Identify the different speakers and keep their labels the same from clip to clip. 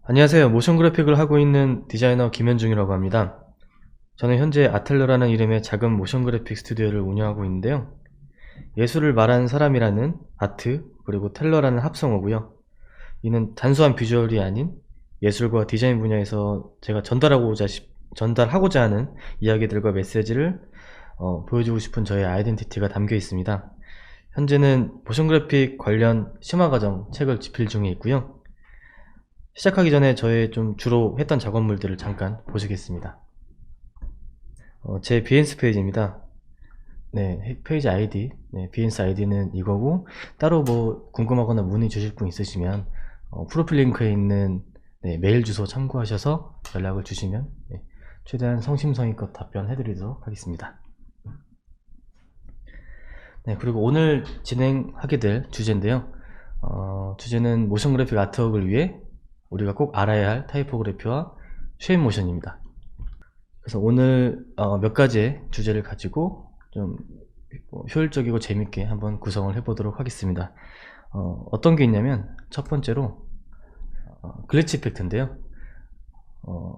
Speaker 1: 안녕하세요. 모션 그래픽을 하고 있는 디자이너 김현중이라고 합니다. 저는 현재 아텔러라는 이름의 작은 모션 그래픽 스튜디오를 운영하고 있는데요. 예술을 말하는 사람이라는 아트, 그리고 텔러라는 합성어고요. 이는 단순한 비주얼이 아닌 예술과 디자인 분야에서 제가 전달하고자 하는 이야기들과 메시지를 보여주고 싶은 저의 아이덴티티가 담겨 있습니다. 현재는 모션 그래픽 관련 심화과정 책을 집필 중에 있고요. 시작하기 전에 저의 좀 주로 했던 작업물들을 잠깐 보시겠습니다. 제 비엔스 페이지입니다. 네, 페이지 아이디, 비엔스 아이디는 이거고, 따로 뭐 궁금하거나 문의 주실 분 있으시면 프로필 링크에 있는 메일 주소 참고하셔서 연락을 주시면 최대한 성심성의껏 답변해드리도록 하겠습니다. 네, 그리고 오늘 진행하게 될 주제인데요. 주제는 모션 그래픽 아트웍을 위해 우리가 꼭 알아야 할 타이포그래피와 쉐입 모션입니다. 그래서 오늘 몇 가지의 주제를 가지고 좀 효율적이고 재밌게 한번 구성을 해보도록 하겠습니다. 어떤 게 있냐면 첫 번째로 글리치 이펙트인데요.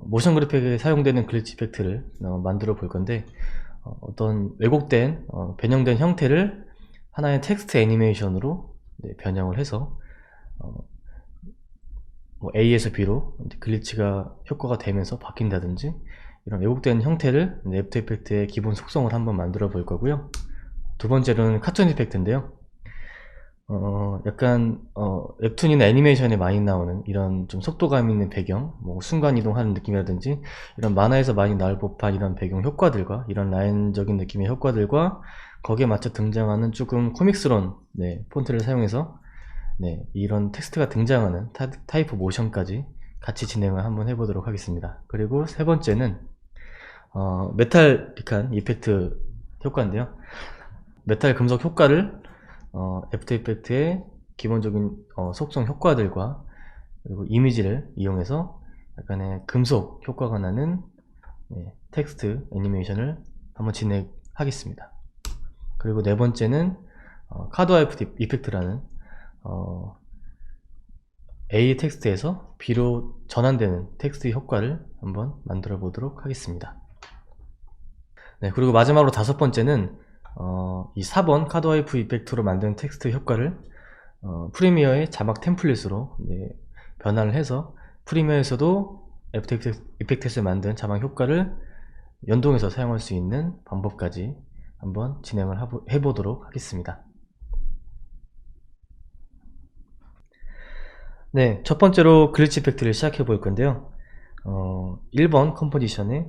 Speaker 1: 모션 그래픽에 사용되는 글리치 이펙트를 만들어 볼 건데, 어떤 왜곡된 변형된 형태를 하나의 텍스트 애니메이션으로 변형을 해서 A에서 B로 글리치가 효과가 되면서 바뀐다든지, 이런 왜곡된 형태를 애프터 이펙트의 기본 속성을 한번 만들어 볼 거고요. 두 번째로는 카툰 이펙트인데요. 약간 웹툰이나 애니메이션에 많이 나오는 이런 좀 속도감 있는 배경, 뭐 순간이동하는 느낌이라든지, 이런 만화에서 많이 나올 법한 이런 배경 효과들과 이런 라인적인 느낌의 효과들과 거기에 맞춰 등장하는 조금 코믹스러운 폰트를 사용해서 이런 텍스트가 등장하는 타이프 모션까지 같이 진행을 한번 해보도록 하겠습니다. 그리고 세 번째는 메탈릭한 이펙트 효과인데요. 메탈 금속 효과를 애프터 이펙트의 기본적인 속성 효과들과 그리고 이미지를 이용해서 약간의 금속 효과가 나는 텍스트 애니메이션을 한번 진행하겠습니다. 그리고 네 번째는 카드 와이프 이펙트라는 A 텍스트에서 B로 전환되는 텍스트 효과를 한번 만들어 보도록 하겠습니다. 네, 그리고 마지막으로 다섯 번째는 이 4번 카드 와이프 이펙트로 만든 텍스트 효과를 프리미어의 자막 템플릿으로 변환을 해서 프리미어에서도 애프터 이펙트에서 만든 자막 효과를 연동해서 사용할 수 있는 방법까지 한번 진행을 해보도록 하겠습니다. 네, 첫 번째로 글리치 이펙트를 시작해 볼 건데요. 1번 컴포지션에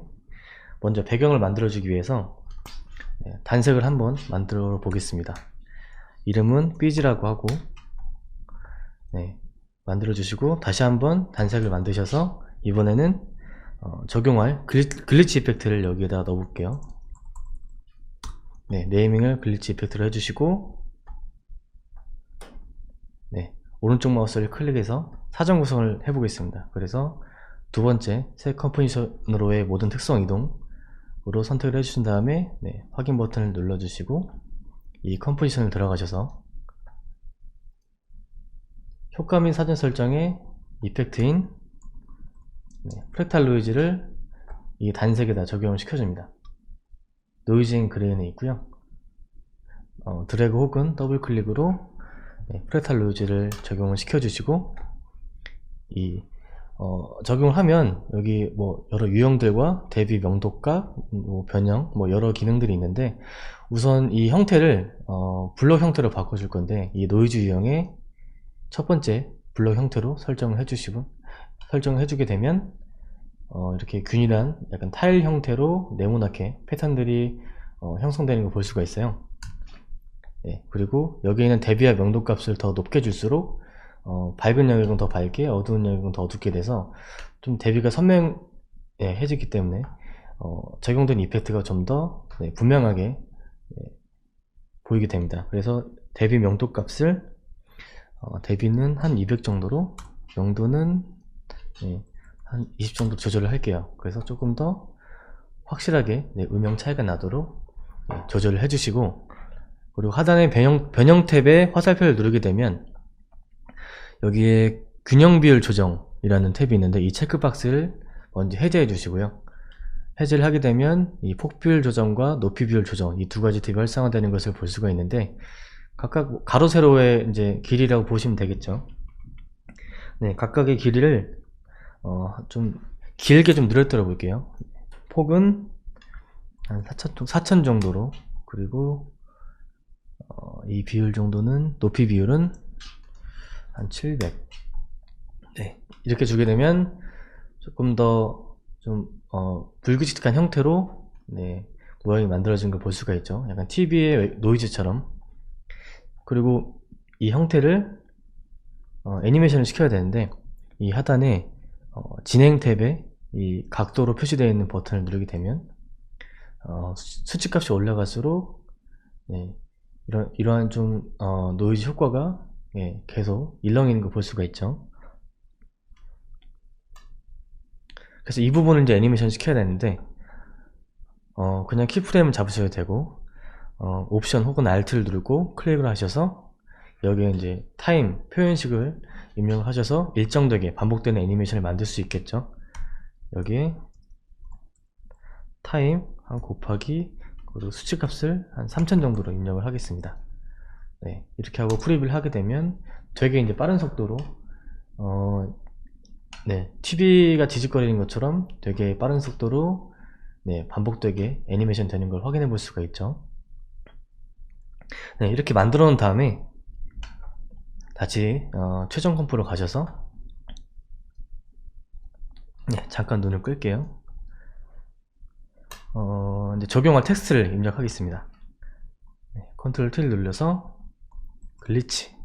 Speaker 1: 먼저 배경을 만들어 주기 위해서 단색을 한번 만들어 보겠습니다. 이름은 삐지라고 하고 만들어 주시고, 다시 한번 단색을 만드셔서 이번에는 적용할 글리치 이펙트를 여기에다 넣어 볼게요. 네이밍을 글리치 이펙트로 해주시고, 오른쪽 마우스를 클릭해서 사전 구성을 해보겠습니다. 그래서 두 번째 새 컴포지션으로의 모든 특성 이동으로 선택을 해주신 다음에 확인 버튼을 눌러주시고, 이 컴포지션을 들어가셔서 효과 및 사전 설정에 이펙트인 프랙탈 노이즈를 이 단색에다 적용을 시켜줍니다. 노이즈 인 그레인에 있고요. 드래그 혹은 더블 클릭으로 프랙탈 노이즈를 적용을 시켜주시고, 적용을 하면 여기 뭐 여러 유형들과 대비 명도값, 변형, 여러 기능들이 있는데, 우선 이 형태를 블럭 형태로 바꿔줄 건데, 이 노이즈 유형의 첫 번째 블럭 형태로 설정을 해주게 되면 이렇게 균일한 약간 타일 형태로 네모나게 패턴들이 형성되는 걸 볼 수가 있어요. 그리고 여기에 있는 대비와 명도값을 더 높게 줄수록 밝은 영역은 더 밝게, 어두운 영역은 더 어둡게 돼서 좀 대비가 선명해지기 때문에 적용된 이펙트가 좀 더 분명하게 보이게 됩니다. 그래서 대비 명도값을 대비는 한 200 정도로, 명도는 한 20 정도 조절을 할게요. 그래서 조금 더 확실하게 음영 차이가 나도록 조절을 해주시고, 그리고 하단의 변형 탭에 화살표를 누르게 되면 여기에 균형 비율 조정, 이라는 탭이 있는데 이 체크박스를 먼저 해제해 주시고요. 해제를 하게 되면 이 폭 비율 조정과 높이 비율 조정, 이 두 가지 탭이 활성화되는 것을 볼 수가 있는데, 각각 가로 세로의 이제 길이라고 보시면 되겠죠. 네, 각각의 길이를 좀 길게 좀 늘어뜨려 볼게요. 폭은 한 4천 정도로, 그리고 이 비율 정도는, 높이 비율은 한 700. 네, 이렇게 주게 되면 조금 더 좀 불규칙한 형태로, 네, 모양이 만들어진 걸 볼 수가 있죠. 약간 TV의 노이즈처럼. 그리고 이 형태를 애니메이션을 시켜야 되는데, 이 하단에 진행 탭에 이 각도로 표시되어 있는 버튼을 누르게 되면 수치값이 올라갈수록, 네, 이러한 좀 노이즈 효과가, 예, 계속 일렁이는 걸 볼 수가 있죠. 그래서 이 부분을 이제 애니메이션 시켜야 되는데, 그냥 키프레임을 잡으셔도 되고, 옵션 혹은 Alt를 누르고 클릭을 하셔서 여기에 이제 타임 표현식을 입력을 하셔서 일정되게 반복되는 애니메이션을 만들 수 있겠죠. 여기에 타임 곱하기, 그리고 수치값을 한 3000 정도로 입력을 하겠습니다. 네, 이렇게 하고 프리뷰를 하게 되면 되게 이제 빠른 속도로, 네, TV가 뒤집거리는 것처럼 되게 빠른 속도로, 네, 반복되게 애니메이션 되는 걸 확인해 볼 수가 있죠. 네, 이렇게 만들어 놓은 다음에 다시 최종 컴포로 가셔서, 네, 잠깐 눈을 끌게요. 이제 적용할 텍스트를 입력하겠습니다. 네, 컨트롤 T를 눌러서 글리치,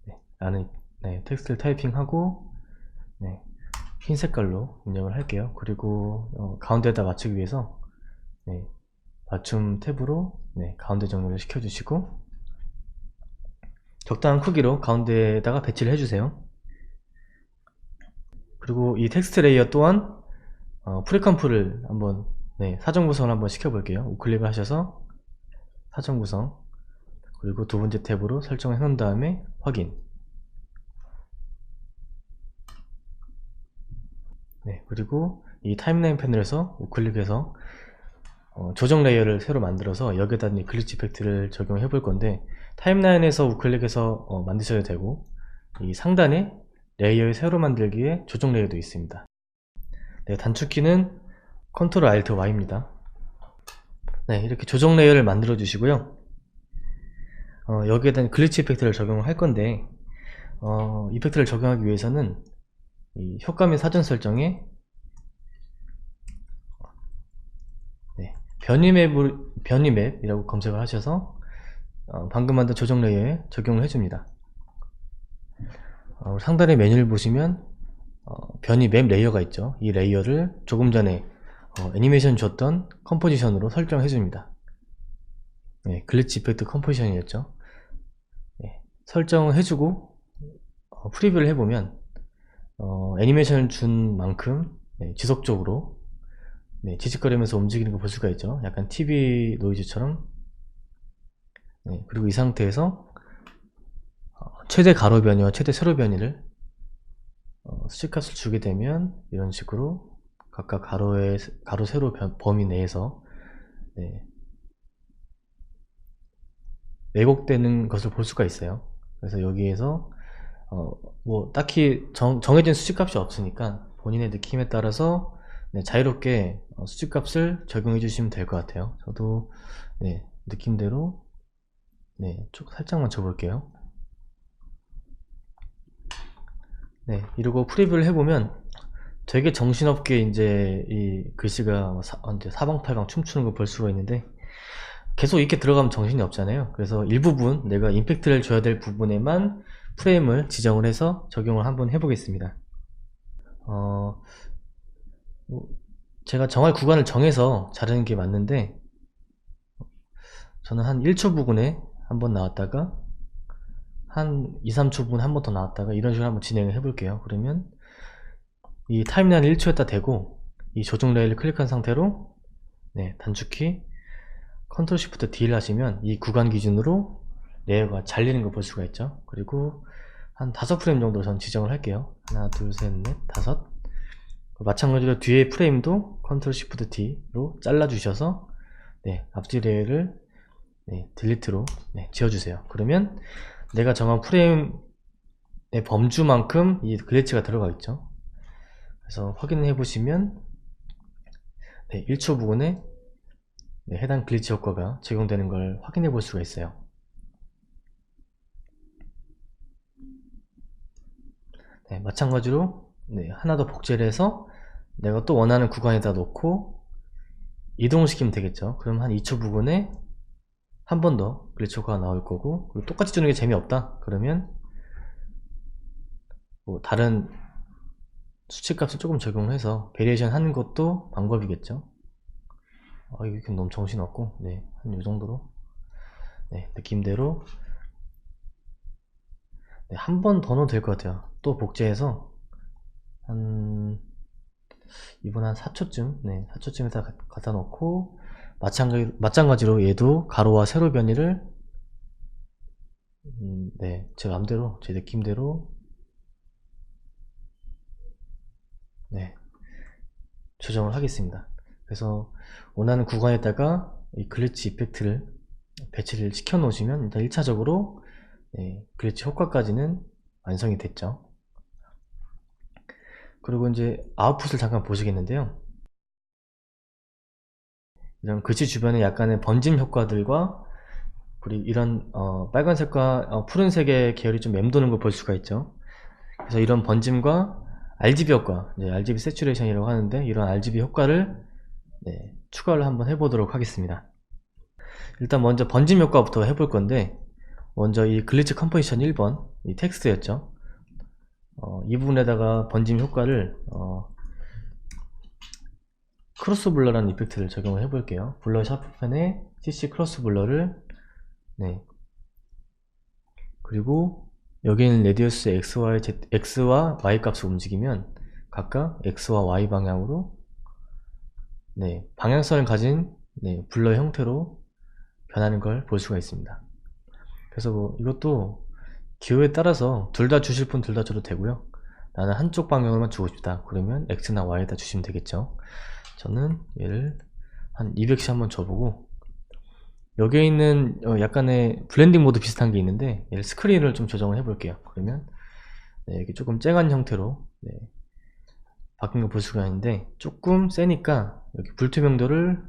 Speaker 1: 네, 라는, 네, 텍스트를 타이핑하고, 네, 흰 색깔로 입력을 할게요. 그리고 가운데에다 맞추기 위해서, 네, 맞춤 탭으로, 네, 가운데 정렬을 시켜주시고 적당한 크기로 가운데에다가 배치를 해주세요. 그리고 이 텍스트 레이어 또한 프리컴프를 한번, 네, 사전 구성을 한번 시켜볼게요. 우클릭을 하셔서 사전 구성, 그리고 두 번째 탭으로 설정을 해놓은 다음에 확인. 네, 그리고 이 타임라인 패널에서 우클릭해서 조정 레이어를 새로 만들어서 여기에다 글리치 이펙트를 적용해 볼 건데, 타임라인에서 우클릭해서 만드셔도 되고, 이 상단에 레이어를 새로 만들기에 조정 레이어도 있습니다. 네, 단축키는 Ctrl Alt Y입니다. 네, 이렇게 조정 레이어를 만들어 주시고요. 여기에다 글리치 이펙트를 적용할 건데, 이펙트를 적용하기 위해서는 이 효과 및 사전 설정에, 네, 변이맵이라고 검색을 하셔서 방금 만든 조정 레이어에 적용을 해줍니다. 상단의 메뉴를 보시면 변이맵 레이어가 있죠. 이 레이어를 조금 전에 애니메이션 줬던 컴포지션으로 설정해 줍니다. 네, 글리치 이펙트 컴포지션이었죠. 네, 설정을 해주고 프리뷰를 해보면 애니메이션을 준 만큼, 네, 지속적으로, 네, 지직거리면서 움직이는 걸 볼 수가 있죠. 약간 TV 노이즈처럼. 네, 그리고 이 상태에서 최대 가로 변이와 최대 세로 변이를 수치값을 주게 되면 이런 식으로 각각 가로 세로 범위 내에서, 네, 왜곡되는 것을 볼 수가 있어요. 그래서 여기에서 뭐 딱히 정해진 수치값이 없으니까 본인의 느낌에 따라서, 네, 자유롭게 수치값을 적용해 주시면 될 것 같아요. 저도, 네, 느낌대로, 네, 좀 살짝만 줘볼게요. 네, 이러고 프리뷰를 해보면 되게 정신없게 이제 이 글씨가 이제 사방팔방 춤추는 걸 볼 수가 있는데, 계속 이렇게 들어가면 정신이 없잖아요. 그래서 일부분 내가 임팩트를 줘야 될 부분에만 프레임을 지정을 해서 적용을 한번 해보겠습니다. 제가 정할 구간을 정해서 자르는 게 맞는데, 저는 한 1초 부근에 한번 나왔다가 한 2, 3초 부분 한 번 더 나왔다가 이런 식으로 한번 진행을 해볼게요. 그러면 이 타임라인 1초에다 대고 이 조정 레이어를 클릭한 상태로, 네, 단축키 Ctrl Shift D를 하시면 이 구간 기준으로 레이어가 잘리는 걸 볼 수가 있죠. 그리고 한 5프레임 정도 전 지정을 할게요. 하나, 둘, 셋, 넷, 5. 마찬가지로 뒤에 프레임도 컨트롤 시프트 T로 잘라 주셔서 앞뒤 레이를 딜리트로 지워주세요. 그러면 내가 정한 프레임의 범주만큼 이 글리치가 들어가 있죠. 그래서 확인해 보시면 1초 부근에 해당 글리치 효과가 적용되는 걸 확인해 볼 수가 있어요. 마찬가지로 하나 더 복제를 해서 내가 또 원하는 구간에다 놓고 이동시키면 되겠죠. 그럼 한 2초 부근에 한 번 더 글리치 효과가 나올 거고, 그리고 똑같이 주는 게 재미없다 그러면 뭐 다른 수치값을 조금 적용해서 베리에이션 하는 것도 방법이겠죠. 이렇게 너무 정신없고 한 요정도로 느낌대로 한 번 더 넣어도 될 것 같아요. 또 복제해서 이번 한 4초쯤 4초쯤에다 갖다 놓고 마찬가지로 얘도 가로와 세로 변이를 제 맘대로 제 느낌대로 조정을 하겠습니다. 그래서 원하는 구간에다가 이 글리치 이펙트를 배치를 시켜 놓으시면 일단 1차적으로 글리치 효과까지는 완성이 됐죠. 그리고 이제 아웃풋을 잠깐 보시겠는데요. 이런 글씨 주변에 약간의 번짐 효과들과 그리고 이런 빨간색과 푸른색의 계열이 좀 맴도는 걸 볼 수가 있죠. 그래서 이런 번짐과 RGB 효과, RGB 세츄레이션이라고 하는데, 이런 RGB 효과를 추가를 한번 해보도록 하겠습니다. 일단 먼저 번짐 효과부터 해볼 건데, 먼저 이 글리치 컴포지션 1번 이 텍스트였죠. 이 부분에다가 번짐 효과를 크로스 블러라는 이펙트를 적용을 해볼게요. 블러 샤프펜에 CC 크로스 블러를 그리고 여기는 레디어스 X와 Y 값을 움직이면 각각 X와 Y 방향으로 방향성을 가진 블러 형태로 변하는 걸 볼 수가 있습니다. 그래서 이것도 기호에 따라서 둘 다 주실 분 둘 다 줘도 되고요. 나는 한쪽 방향으로만 주고 싶다 그러면 X나 Y에다 주시면 되겠죠. 저는 얘를 한 200씩 한번 줘보고, 여기에 있는 약간의 블렌딩 모드 비슷한 게 있는데 얘를 스크린을 좀 조정을 해 볼게요. 그러면 이렇게 조금 쨍한 형태로 바뀐 거 볼 수가 있는데, 조금 세니까 여기 불투명도를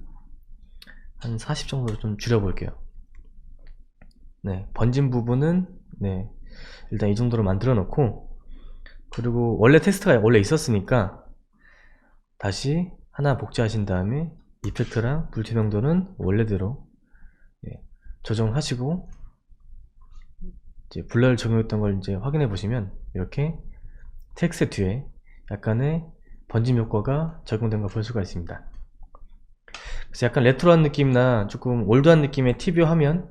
Speaker 1: 한 40 정도로 좀 줄여 볼게요. 번진 부분은 일단 이 정도로 만들어 놓고, 그리고 원래 텍스트가 원래 있었으니까 다시 하나 복제하신 다음에 이펙트랑 불투명도는 원래대로 조정하시고, 이제 블러를 적용했던 걸 이제 확인해 보시면 이렇게 텍스트 뒤에 약간의 번짐 효과가 적용된 걸 볼 수가 있습니다. 그래서 약간 레트로한 느낌이나 조금 올드한 느낌의 TVO 화면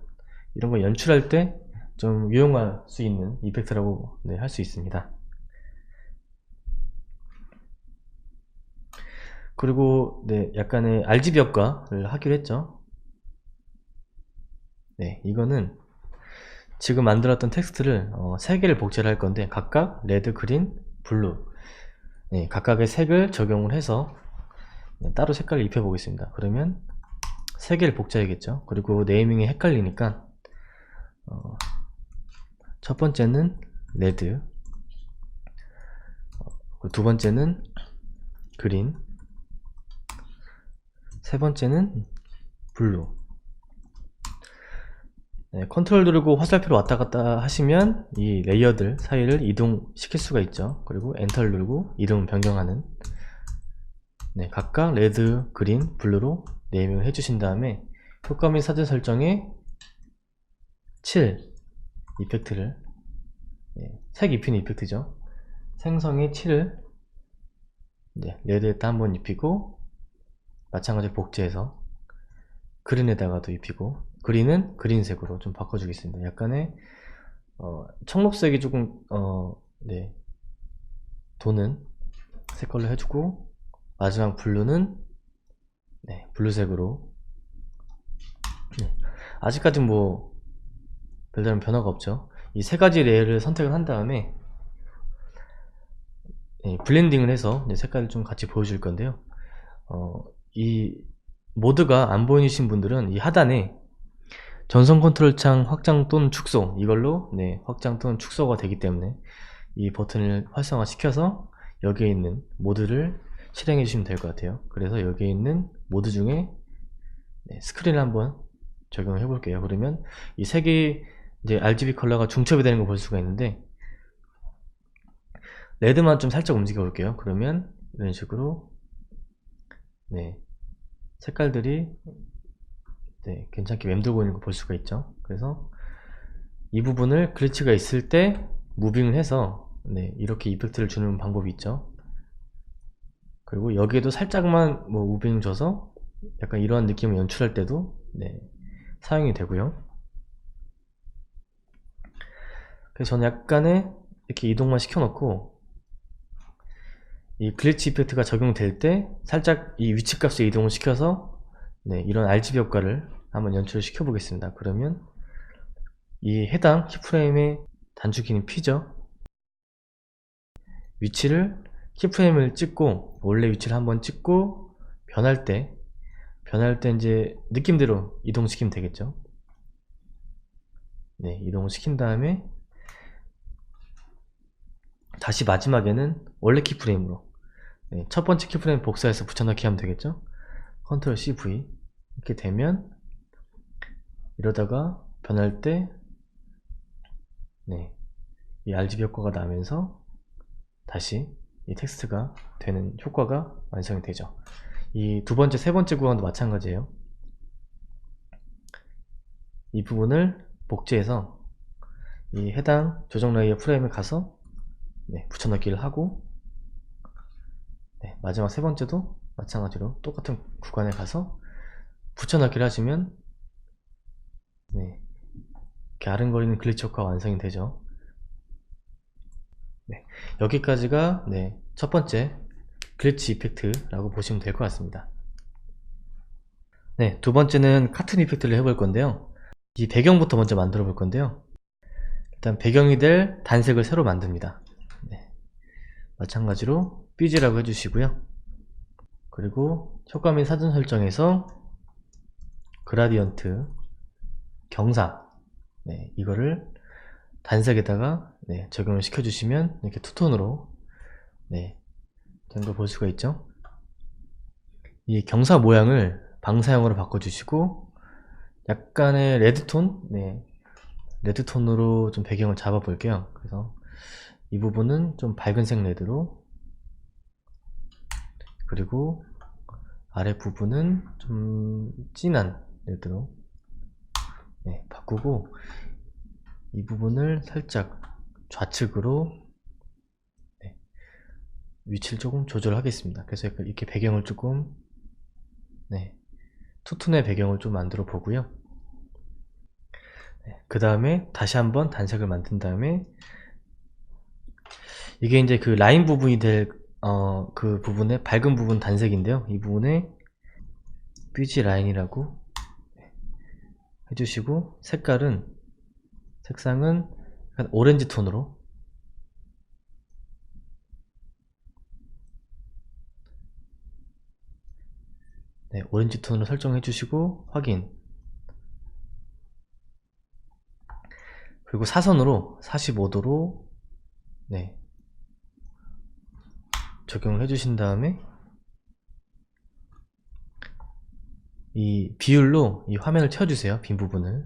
Speaker 1: 이런 거 연출할 때 좀 유용할 수 있는 이펙트라고 할 수 있습니다. 그리고 약간의 RGB 효과를 하기로 했죠. 이거는 지금 만들었던 텍스트를 3개를 복제를 할 건데, 각각 레드, 그린, 블루 각각의 색을 적용을 해서 따로 색깔을 입혀 보겠습니다. 그러면 3개를 복제해야겠죠. 그리고 네이밍이 헷갈리니까 첫 번째는 레드, 두 번째는 그린, 세 번째는 블루. 컨트롤 누르고 화살표로 왔다 갔다 하시면 이 레이어들 사이를 이동시킬 수가 있죠. 그리고 엔터를 누르고 이동 변경하는 각각 레드, 그린, 블루로 네이밍을 해주신 다음에 효과 및 사전 설정에 7 이펙트를 색 입히는 이펙트죠. 생성의 7을 레드에다 한번 입히고, 마찬가지로 복제해서 그린에다가도 입히고, 그린은 그린색으로 좀 바꿔주겠습니다. 약간의 청록색이 조금 도는 색깔로 해주고, 마지막 블루는 블루색으로. 아직까지 뭐 별다른 변화가 없죠. 이 세 가지 레이어를 선택을 한 다음에 블렌딩을 해서 색깔을 좀 같이 보여줄 건데요. 이 모드가 안 보이신 분들은 이 하단에 전선 컨트롤 창 확장 또는 축소, 이걸로 확장 또는 축소가 되기 때문에 이 버튼을 활성화 시켜서 여기에 있는 모드를 실행해 주시면 될 것 같아요. 그래서 여기에 있는 모드 중에 스크린을 한번 적용을 해 볼게요. 그러면 이 세 개의 RGB 컬러가 중첩이 되는 걸 볼 수가 있는데, 레드만 좀 살짝 움직여 볼게요. 그러면 이런 식으로 색깔들이 괜찮게 맴돌고 있는 거 볼 수가 있죠. 그래서 이 부분을 글리치가 있을 때 무빙을 해서 이렇게 이펙트를 주는 방법이 있죠. 그리고 여기에도 살짝만 무빙 줘서 약간 이러한 느낌을 연출할 때도 사용이 되고요. 그래서 저는 약간의 이렇게 이동만 시켜놓고 이 글리치 이펙트가 적용될 때 살짝 이 위치값을 이동을 시켜서 이런 RGB 효과를 한번 연출을 시켜 보겠습니다. 그러면 이 해당 키프레임의 단축키는 P죠. 위치를 키프레임을 찍고 원래 위치를 한번 찍고 변할 때 이제 느낌대로 이동시키면 되겠죠. 이동을 시킨 다음에 다시 마지막에는 원래 키프레임으로 첫 번째 키프레임 복사해서 붙여넣기 하면 되겠죠. 컨트롤 C, V 이렇게 되면 이러다가 변할 때 이 RGB 효과가 나면서 다시 이 텍스트가 되는 효과가 완성이 되죠. 이 두 번째, 세 번째 구간도 마찬가지예요. 이 부분을 복제해서 이 해당 조정 레이어 프레임에 가서 붙여넣기를 하고, 마지막 세 번째도 마찬가지로 똑같은 구간에 가서 붙여넣기를 하시면 이렇게 아른거리는 글리치 효과가 완성이 되죠. 여기까지가 첫 번째 글리치 이펙트라고 보시면 될 것 같습니다. 두 번째는 카툰 이펙트를 해볼 건데요. 이 배경부터 먼저 만들어 볼 건데요. 일단 배경이 될 단색을 새로 만듭니다. 마찬가지로 삐지라고 해주시고요. 그리고 효과 및 사전 설정에서 그라디언트 경사 이거를 단색에다가 적용을 시켜주시면 이렇게 투톤으로 된 걸 볼 수가 있죠. 이 경사 모양을 방사형으로 바꿔주시고 약간의 레드톤, 레드톤으로 좀 배경을 잡아 볼게요. 그래서 이 부분은 좀 밝은색 레드로, 그리고 아래 부분은 좀 진한 레드로 바꾸고, 이 부분을 살짝 좌측으로 위치를 조금 조절하겠습니다. 그래서 이렇게 배경을 조금 투톤의 배경을 좀 만들어 보고요. 그 다음에 다시 한번 단색을 만든 다음에 이게 이제 그 라인 부분이 될 그 부분의 밝은 부분 단색인데요. 이 부분에 뷰지 라인이라고 해주시고 색상은 약간 오렌지 톤으로 오렌지 톤으로 설정해 주시고 확인. 그리고 사선으로 45도로 적용을 해주신 다음에 이 비율로 이 화면을 채워주세요. 빈 부분을.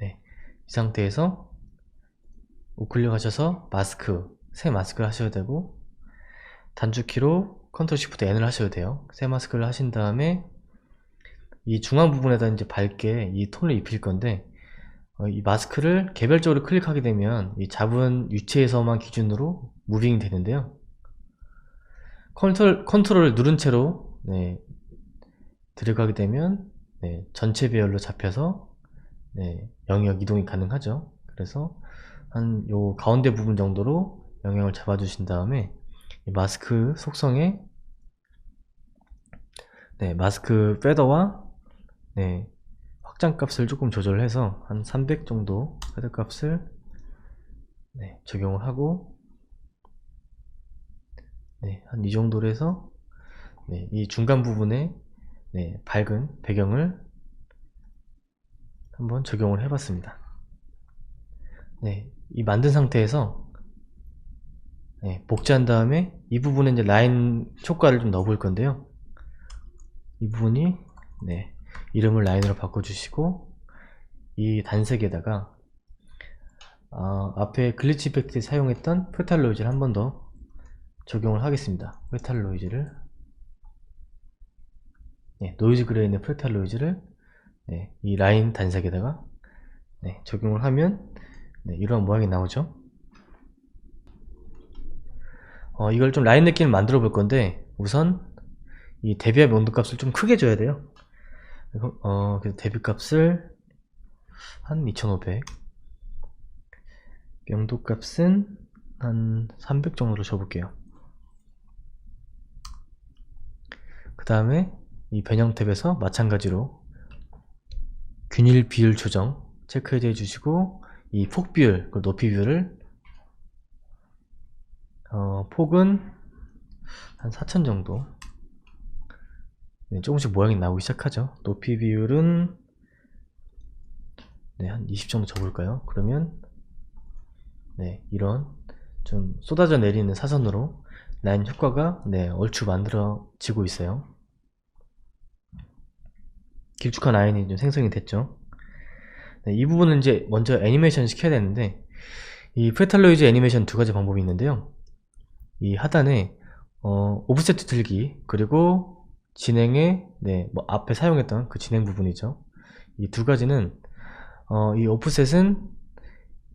Speaker 1: 이 상태에서 우클릭 하셔서 마스크, 새 마스크를 하셔야 되고, 단축키로 컨트롤 시프트 N을 하셔야 돼요. 새 마스크를 하신 다음에 이 중앙 부분에다 이제 밝게 이 톤을 입힐 건데, 이 마스크를 개별적으로 클릭하게 되면 이 잡은 위치에서만 기준으로 무빙이 되는데요. 컨트롤을 누른 채로 들어가게 되면 전체 배열로 잡혀서 영역 이동이 가능하죠. 그래서 한 요 가운데 부분 정도로 영역을 잡아 주신 다음에 이 마스크 속성에 마스크 페더와 확장값을 조금 조절해서 한 300 정도 패드값을 적용을 하고 한 이 정도로 해서 이 중간 부분에 밝은 배경을 한번 적용을 해 봤습니다. 이 만든 상태에서 복제한 다음에 이 부분에 이제 라인 효과를 좀 넣어 볼 건데요. 이 부분이 이름을 라인으로 바꿔주시고, 이 단색에다가 앞에 글리치 이펙트 사용했던 페탈 노이즈를 한 번 더 적용을 하겠습니다. 페탈 노이즈를 노이즈 그레이 있는 페탈 노이즈를 이 라인 단색에다가 적용을 하면 이런 모양이 나오죠. 이걸 좀 라인 느낌을 만들어 볼 건데, 우선 이 대비와 명도값을 좀 크게 줘야 돼요. 그래서 대비값을 한 2500, 명도값은 한 300 정도로 줘볼게요. 그 다음에 이 변형 탭에서 마찬가지로 균일 비율 조정 체크해 주시고, 이 폭 비율, 높이 비율을 폭은 한 4000 정도, 조금씩 모양이 나오기 시작하죠. 높이 비율은 한 20 정도 줘볼까요? 그러면 이런 좀 쏟아져 내리는 사선으로 라인 효과가 얼추 만들어지고 있어요. 길쭉한 라인이 좀 생성이 됐죠. 이 부분은 이제 먼저 애니메이션 시켜야 되는데, 이 페탈로이즈 애니메이션 두 가지 방법이 있는데요. 이 하단에 오프셋 틀기, 그리고 진행에 뭐 앞에 사용했던 그 진행 부분이죠. 이 두 가지는 이 오프셋은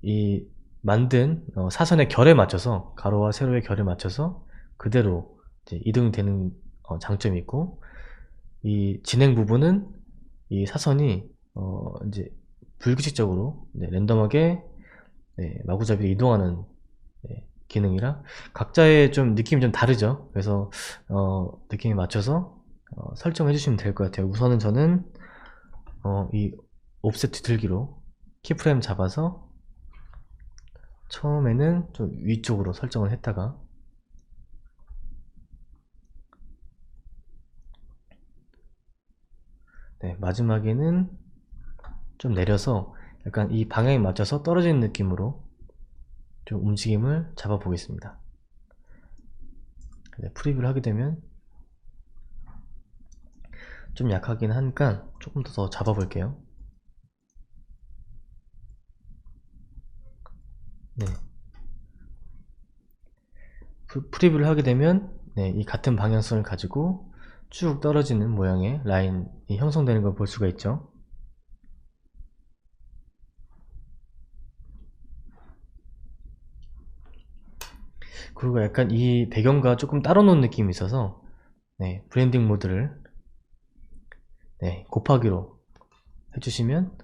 Speaker 1: 이 만든 사선의 결에 맞춰서, 가로와 세로의 결에 맞춰서 그대로 이제 이동이 되는 장점이 있고, 이 진행 부분은 이 사선이 이제 불규칙적으로 랜덤하게 마구잡이로 이동하는 기능이라 각자의 좀 느낌이 좀 다르죠. 그래서 느낌에 맞춰서 설정해 주시면 될 것 같아요. 우선은 저는 이 옵셋 뒤틀기로 키프레임 잡아서 처음에는 좀 위쪽으로 설정을 했다가 마지막에는 좀 내려서 약간 이 방향에 맞춰서 떨어지는 느낌으로 좀 움직임을 잡아 보겠습니다. 프리뷰를 하게 되면 좀 약하긴 하니까 조금 더 잡아 볼게요. 프리뷰를 하게 되면 이 같은 방향성을 가지고 쭉 떨어지는 모양의 라인이 형성되는 걸 볼 수가 있죠. 그리고 약간 이 배경과 조금 따로 놓은 느낌이 있어서 브랜딩 모드를 곱하기로 해주시면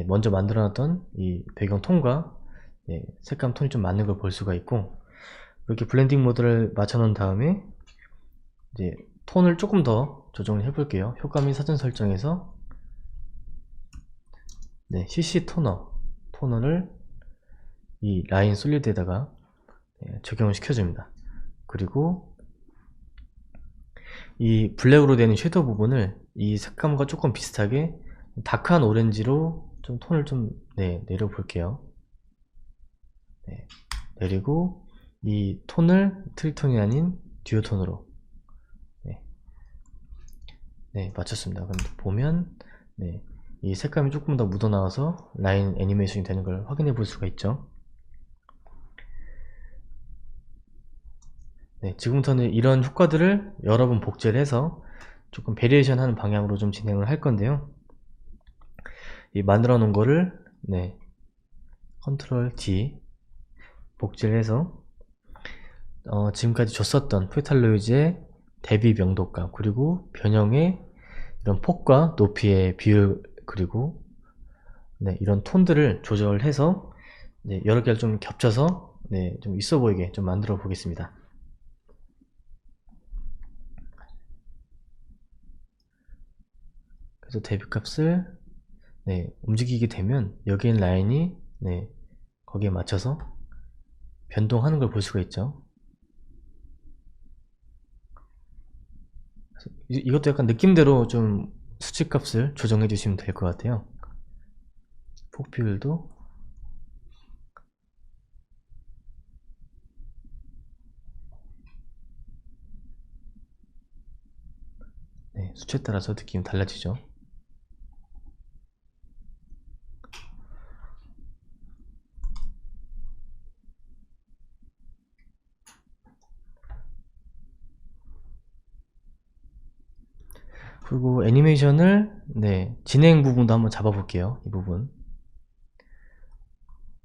Speaker 1: 먼저 만들어놨던 이 배경 톤과 색감 톤이 좀 맞는 걸 볼 수가 있고, 이렇게 블렌딩 모드를 맞춰 놓은 다음에 이제 톤을 조금 더 조정을 해 볼게요. 효과 및 사전 설정에서 CC 토너를 이 라인 솔리드에다가 적용을 시켜줍니다. 그리고 이 블랙으로 되는 섀도우 부분을 이 색감과 조금 비슷하게 다크한 오렌지로 좀 톤을 좀 내려 볼게요. 내리고 이 톤을 트리톤이 아닌 듀오톤으로 맞췄습니다. 그럼 보면 이 색감이 조금 더 묻어나와서 라인 애니메이션이 되는 걸 확인해 볼 수가 있죠. 지금부터는 이런 효과들을 여러 번 복제를 해서 조금 베리에이션 하는 방향으로 좀 진행을 할 건데요. 이 만들어 놓은 거를 컨트롤 D 복제를 해서 지금까지 줬었던 페탈로이즈의 대비 명도값, 그리고 변형의 이런 폭과 높이의 비율, 그리고 이런 톤들을 조절해서 여러 개를 좀 겹쳐서 좀 있어 보이게 좀 만들어 보겠습니다. 그래서 대비값을 네, 움직이게 되면 여기 있는 라인이 네, 거기에 맞춰서 변동하는 걸 볼 수가 있죠. 이것도 약간 느낌대로 좀 수치값을 조정해 주시면 될 것 같아요. 폭 비율도 네, 수치에 따라서 느낌이 달라지죠. 그리고 애니메이션을 네, 진행 부분도 한번 잡아 볼게요. 이 부분.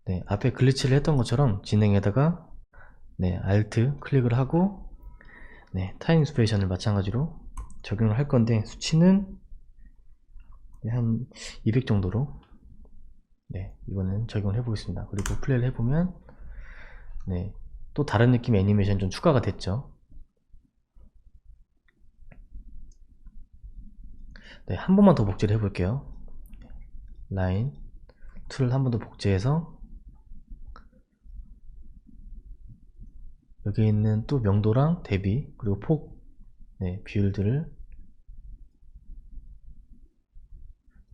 Speaker 1: 네, 앞에 글리치를 했던 것처럼 진행에다가 네, Alt 클릭을 하고 네, 타임 익스프레션을 마찬가지로 적용을 할 건데 수치는 네, 한 200 정도로 네, 이거는 적용을 해 보겠습니다. 그리고 플레이를 해보면 네, 또 다른 느낌의 애니메이션 좀 추가가 됐죠. 네, 한 번만 더 복제를 해 볼게요. 라인 툴을 한 번 더 복제해서 여기 있는 또 명도랑 대비 그리고 폭 네, 비율들을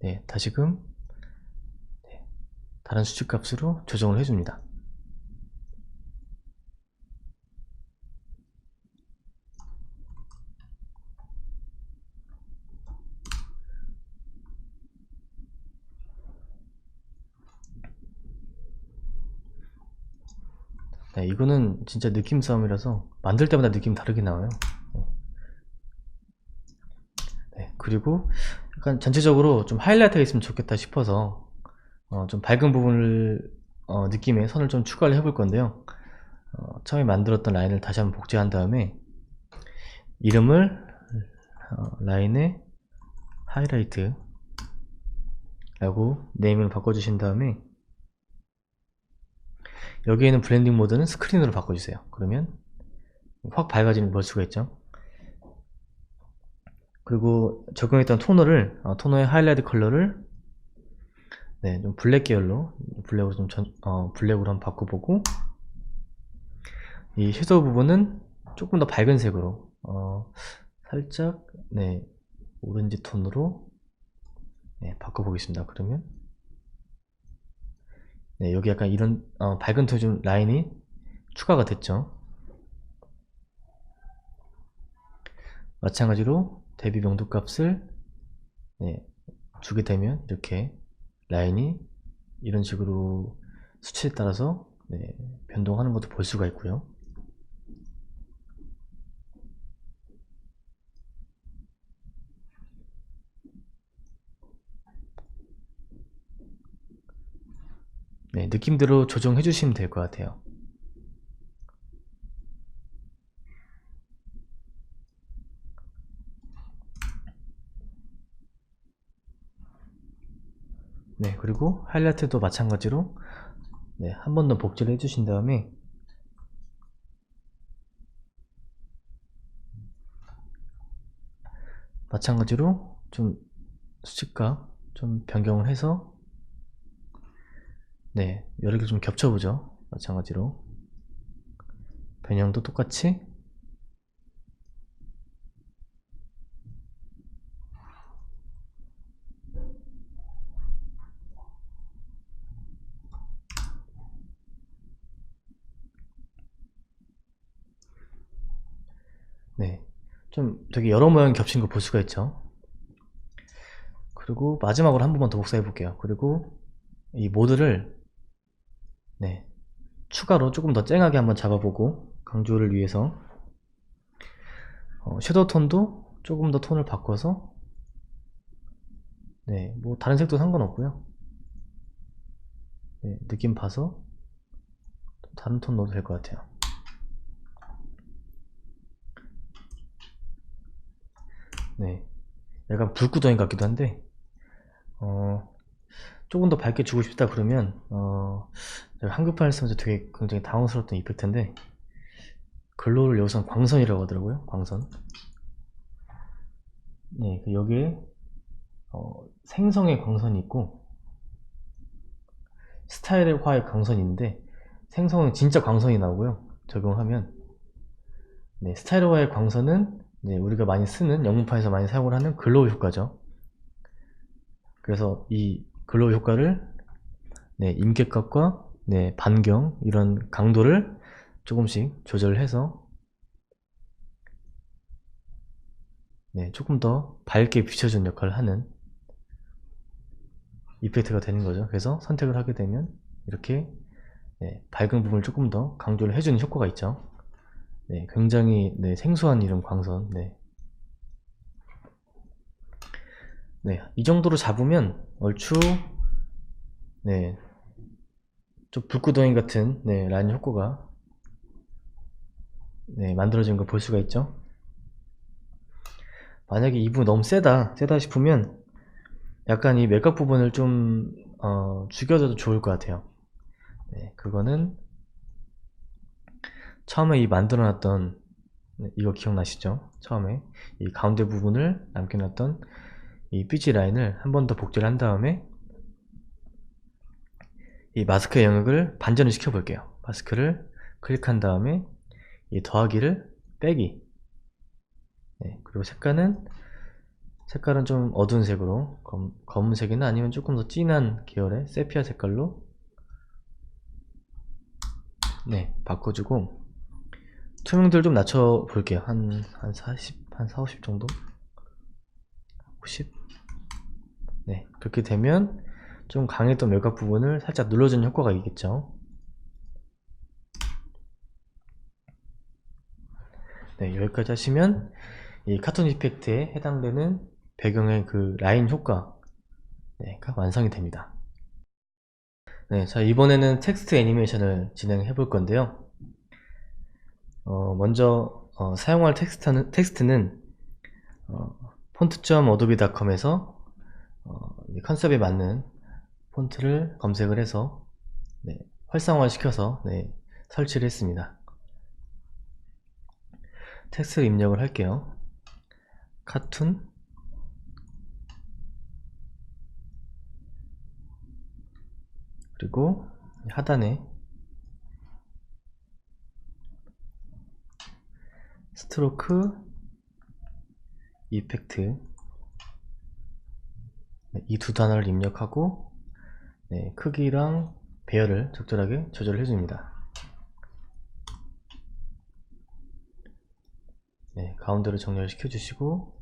Speaker 1: 네, 다시금 네, 다른 수치값으로 조정을 해줍니다. 네, 이거는 진짜 느낌 싸움이라서 만들 때마다 느낌 다르게 나와요. 네, 그리고 약간 전체적으로 좀 하이라이트가 있으면 좋겠다 싶어서 좀 밝은 부분을 느낌의 선을 좀 추가를 해볼 건데요. 처음에 만들었던 라인을 다시 한번 복제한 다음에 이름을 라인의 하이라이트 라고 네임을 바꿔주신 다음에 여기에는 블렌딩 모드는 스크린으로 바꿔주세요. 그러면 확 밝아지는 걸 볼 수가 있죠. 그리고 적용했던 토너를 토너의 하이라이트 컬러를 네, 좀 블랙 계열로 블랙으로 블랙으로 한번 바꿔보고 이 섀도우 부분은 조금 더 밝은 색으로 살짝 네, 오렌지 톤으로 네, 바꿔보겠습니다. 그러면 네, 여기 약간 이런 밝은 톤 좀 라인이 추가가 됐죠. 마찬가지로 대비 명도 값을 네, 주게 되면 이렇게 라인이 이런 식으로 수치에 따라서 네, 변동하는 것도 볼 수가 있고요. 네, 느낌대로 조정해 주시면 될 것 같아요. 네, 그리고 하이라이트도 마찬가지로 네, 한 번 더 복제를 해주신 다음에 마찬가지로 좀 수치값 좀 변경을 해서 네, 여러 개 좀 겹쳐보죠. 마찬가지로 변형도 똑같이 네, 좀 되게 여러 모양 겹친 거 볼 수가 있죠. 그리고 마지막으로 한 번만 더 복사해 볼게요. 그리고 이 모드를 네, 추가로 조금 더 쨍하게 한번 잡아보고 강조를 위해서 섀도우 톤도 조금 더 톤을 바꿔서 네, 뭐 다른 색도 상관없고요. 네, 느낌 봐서 다른 톤 넣어도 될 것 같아요. 네, 약간 불구덩이 같기도 한데 조금 더 밝게 주고 싶다 그러면 제가 한글판을 쓰면서 되게 굉장히 당황스러웠던 이펙트인데 글로우를 여기서 광선이라고 하더라고요. 광선. 네, 여기에 생성의 광선이 있고 스타일화의 광선인데, 생성은 진짜 광선이 나오고요. 적용하면 스타일화의 광선은 우리가 많이 쓰는 영문판에서 많이 사용을 하는 글로우 효과죠. 그래서 이 글로우 효과를 임계값과 반경, 이런 강도를 조금씩 조절해서 조금 더 밝게 비춰주는 역할을 하는 이펙트가 되는 거죠. 그래서 선택을 하게 되면 이렇게 밝은 부분을 조금 더 강조를 해주는 효과가 있죠. 굉장히 생소한 이런 광선. 이 정도로 잡으면 얼추 좀 불구덩이 같은 라인 효과가 만들어진 걸 볼 수가 있죠. 만약에 이 부분 너무 세다 싶으면 약간 이 맥각 부분을 좀 죽여줘도 좋을 것 같아요. 그거는 처음에 이 만들어놨던 이거 기억나시죠? 처음에 이 가운데 부분을 남겨놨던 이 삐지 라인을 한 번 더 복제를 한 다음에 이 마스크의 영역을 반전을 시켜 볼게요. 마스크를 클릭한 다음에 이 더하기를 빼기, 그리고 색깔은 좀 어두운 색으로, 검은색이나 아니면 조금 더 진한 계열의 세피아 색깔로 바꿔주고, 투명도를 좀 낮춰 볼게요. 한 40, 한 4, 50 정도? 50? 그렇게 되면 좀 강했던 외곽 부분을 살짝 눌러주는 효과가 있겠죠. 여기까지 하시면 이 카툰 이펙트에 해당되는 배경의 그 라인 효과가 완성이 됩니다. 자, 이번에는 텍스트 애니메이션을 진행해 볼 건데요. 먼저 사용할 텍스트는 폰트.adobe.com에서 컨셉에 맞는 폰트를 검색을 해서 활성화 시켜서 설치를 했습니다. 텍스트를 입력을 할게요. 카툰, 그리고 하단에 스트로크 이펙트, 이 두 단어를 입력하고 크기랑 배열을 적절하게 조절을 해줍니다. 가운데로 정렬 시켜주시고,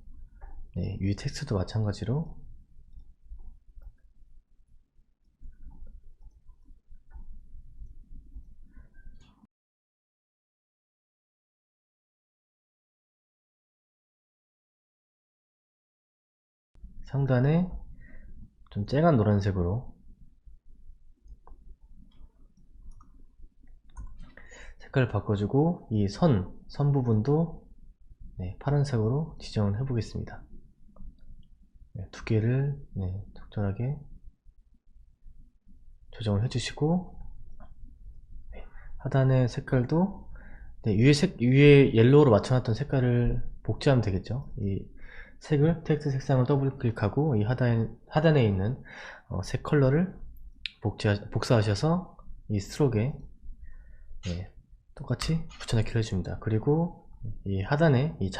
Speaker 1: 위에 텍스트도 마찬가지로 상단에 좀 쨍한 노란색으로 색깔을 바꿔주고, 이 선 부분도 파란색으로 지정을 해 보겠습니다. 두께를 적절하게 조정을 해주시고, 하단의 색깔도 위에 옐로우로 맞춰놨던 색깔을 복제하면 되겠죠. 이 색을, 텍스트 색상을 더블 클릭하고 이 하단에 있는 색 컬러를 복사하셔서 이 스트로크에 똑같이 붙여넣기를 해줍니다. 그리고 이 하단에 이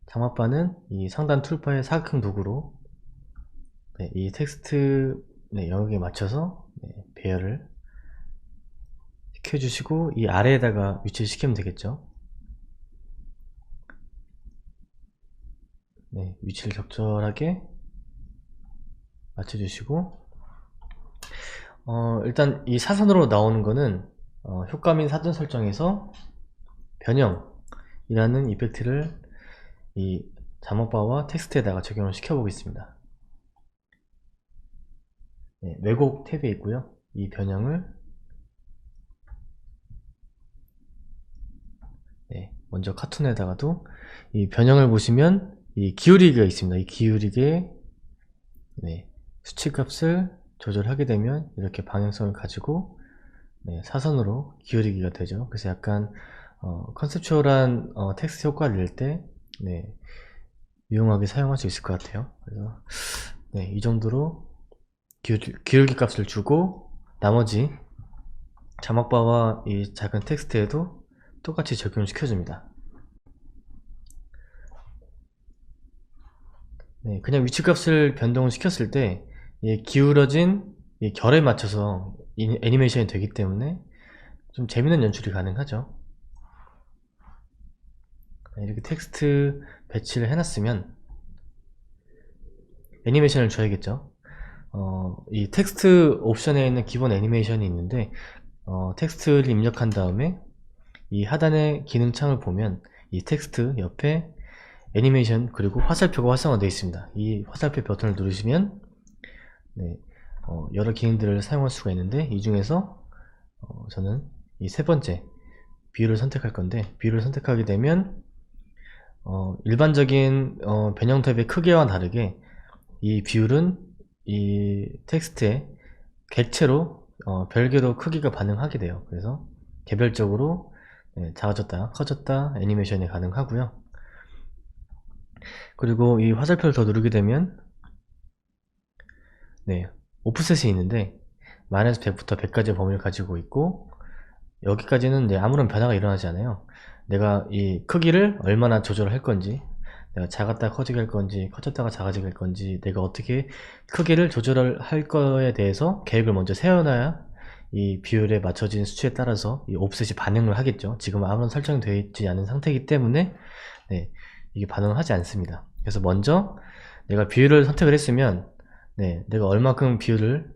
Speaker 1: 장막바는 이 상단 툴바의 사각형 도구로 이 텍스트 영역에 맞춰서 배열을 시켜주시고, 이 아래에다가 위치를 시키면 되겠죠. 위치를 적절하게 맞춰주시고, 일단 이 사선으로 나오는 거는 효과 및 사전 설정에서 변형이라는 이펙트를 이 자막바와 텍스트에다가 적용을 시켜 보겠습니다. 왜곡 탭에 있고요. 이 변형을 먼저 카툰에다가도 이 변형을 보시면 이 기울이기가 있습니다. 이 기울이기에 수치값을 조절하게 되면 이렇게 방향성을 가지고 사선으로 기울이기가 되죠. 그래서 약간 컨셉추얼한 텍스트 효과를 낼 때 유용하게 사용할 수 있을 것 같아요. 그래서 네, 이 정도로 기울기 값을 주고 나머지 자막바와 이 작은 텍스트에도 똑같이 적용시켜줍니다. 네, 그냥 위치값을 변동시켰을 때 기울어진 이 결에 맞춰서 애니메이션이 되기 때문에 좀 재밌는 연출이 가능하죠. 이렇게 텍스트 배치를 해놨으면 애니메이션을 줘야겠죠. 이 텍스트 옵션에 있는 기본 애니메이션이 있는데 텍스트를 입력한 다음에 이 하단의 기능창을 보면 이 텍스트 옆에 애니메이션 그리고 화살표가 활성화되어 있습니다. 이 화살표 버튼을 누르시면 네, 여러 기능들을 사용할 수가 있는데 이 중에서 저는 이 세 번째 뷰를 선택할 건데 뷰를 선택하게 되면 일반적인 변형 탭의 크기와 다르게 이 뷰는 이 텍스트에 객체로 별개로 크기가 반응하게 돼요. 그래서 개별적으로 작아졌다 커졌다 애니메이션이 가능하고요. 그리고 이 화살표를 더 누르게 되면 네, 오프셋이 있는데 마이너스 100부터 100까지의 범위를 가지고 있고 여기까지는 아무런 변화가 일어나지 않아요. 내가 이 크기를 얼마나 조절할 건지, 내가 작았다가 커지게 할 건지, 커졌다가 작아지게 할 건지, 내가 어떻게 크기를 조절할 거에 대해서 계획을 먼저 세워놔야 이 비율에 맞춰진 수치에 따라서 이 오프셋이 반응을 하겠죠. 지금 아무런 설정이 되어 있지 않은 상태이기 때문에 이게 반응을 하지 않습니다. 그래서 먼저 내가 비율을 선택을 했으면 내가 얼마큼 비율을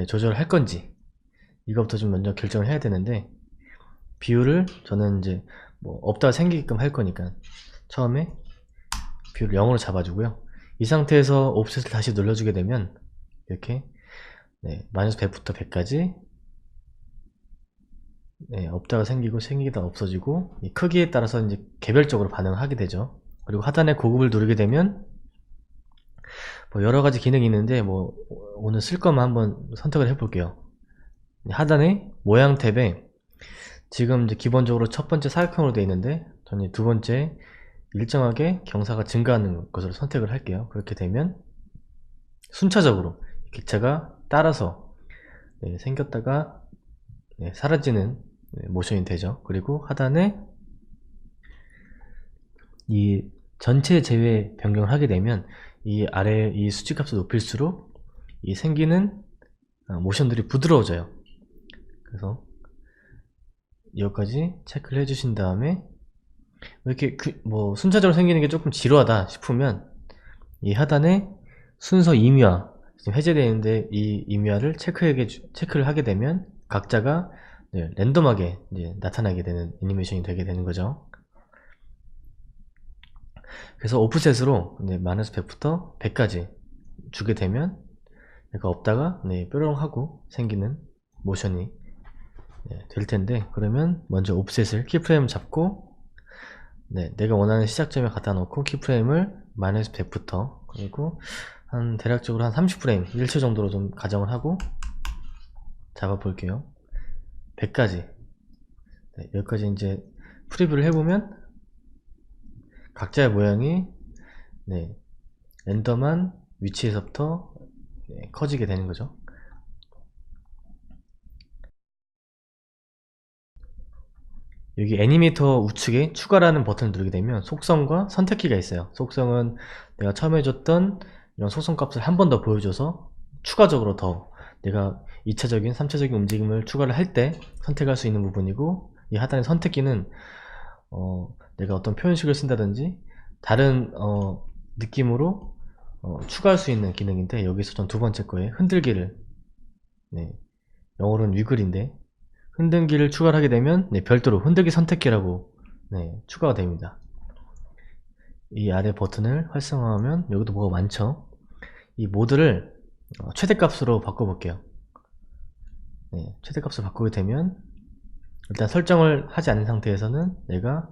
Speaker 1: 조절할 건지 이것부터 좀 먼저 결정을 해야 되는데 비율을 저는 이제 없다가 생기게끔 할 거니까 처음에 비율을 0으로 잡아주고요. 이 상태에서 옵셋을 다시 눌러주게 되면 이렇게 마이너스 100부터 100까지 없다가 생기고 생기다 없어지고 이 크기에 따라서 이제 개별적으로 반응을 하게 되죠. 그리고 하단에 고급을 누르게 되면 여러가지 기능이 있는데 오늘 쓸 것만 한번 선택을 해 볼게요. 하단에 모양 탭에 지금 이제 기본적으로 첫 번째 사각형으로 되어 있는데 저는 두 번째 일정하게 경사가 증가하는 것으로 선택을 할게요. 그렇게 되면 순차적으로 객체가 따라서 생겼다가 사라지는 모션이 되죠. 그리고 하단에 이 전체 제외 변경을 하게 되면 이 아래 이 수치값을 높일수록 이 생기는 모션들이 부드러워져요. 그래서 여기까지 체크를 해주신 다음에 이렇게 순차적으로 생기는 게 조금 지루하다 싶으면 이 하단에 순서 임의화 지금 해제되어 있는데 이 임의화를 체크를 하게 되면 각자가 랜덤하게 나타나게 되는 애니메이션이 되게 되는 거죠. 그래서 오프셋으로 마이너스 100부터 100까지 주게 되면 얘가 없다가 뾰로롱 하고 생기는 모션이 될 텐데 그러면 먼저 오프셋을 키프레임 잡고 내가 원하는 시작점에 갖다 놓고 키프레임을 마이너스 100부터 그리고 대략적으로 한 30프레임 1초 정도로 좀 가정을 하고 잡아 볼게요. 100까지 여기까지 이제 프리뷰를 해보면 각자의 모양이 랜덤한 위치에서부터 커지게 되는 거죠. 여기 애니메이터 우측에 추가라는 버튼을 누르게 되면 속성과 선택키가 있어요. 속성은 내가 처음에 줬던 이런 속성 값을 한 번 더 보여줘서 추가적으로 더 내가 2차적인 3차적인 움직임을 추가를 할 때 선택할 수 있는 부분이고 이 하단의 선택키는 내가 어떤 표현식을 쓴다든지 다른 느낌으로 추가할 수 있는 기능인데 여기서 전 두 번째 거에 흔들기를 영어로는 위글인데 흔들기를 추가를 하게 되면 별도로 흔들기 선택키라고 추가가 됩니다. 이 아래 버튼을 활성화하면 여기도 뭐가 많죠. 이 모드를 최대값으로 바꿔볼게요. 최대값으로 바꾸게 되면 일단 설정을 하지 않은 상태에서는 얘가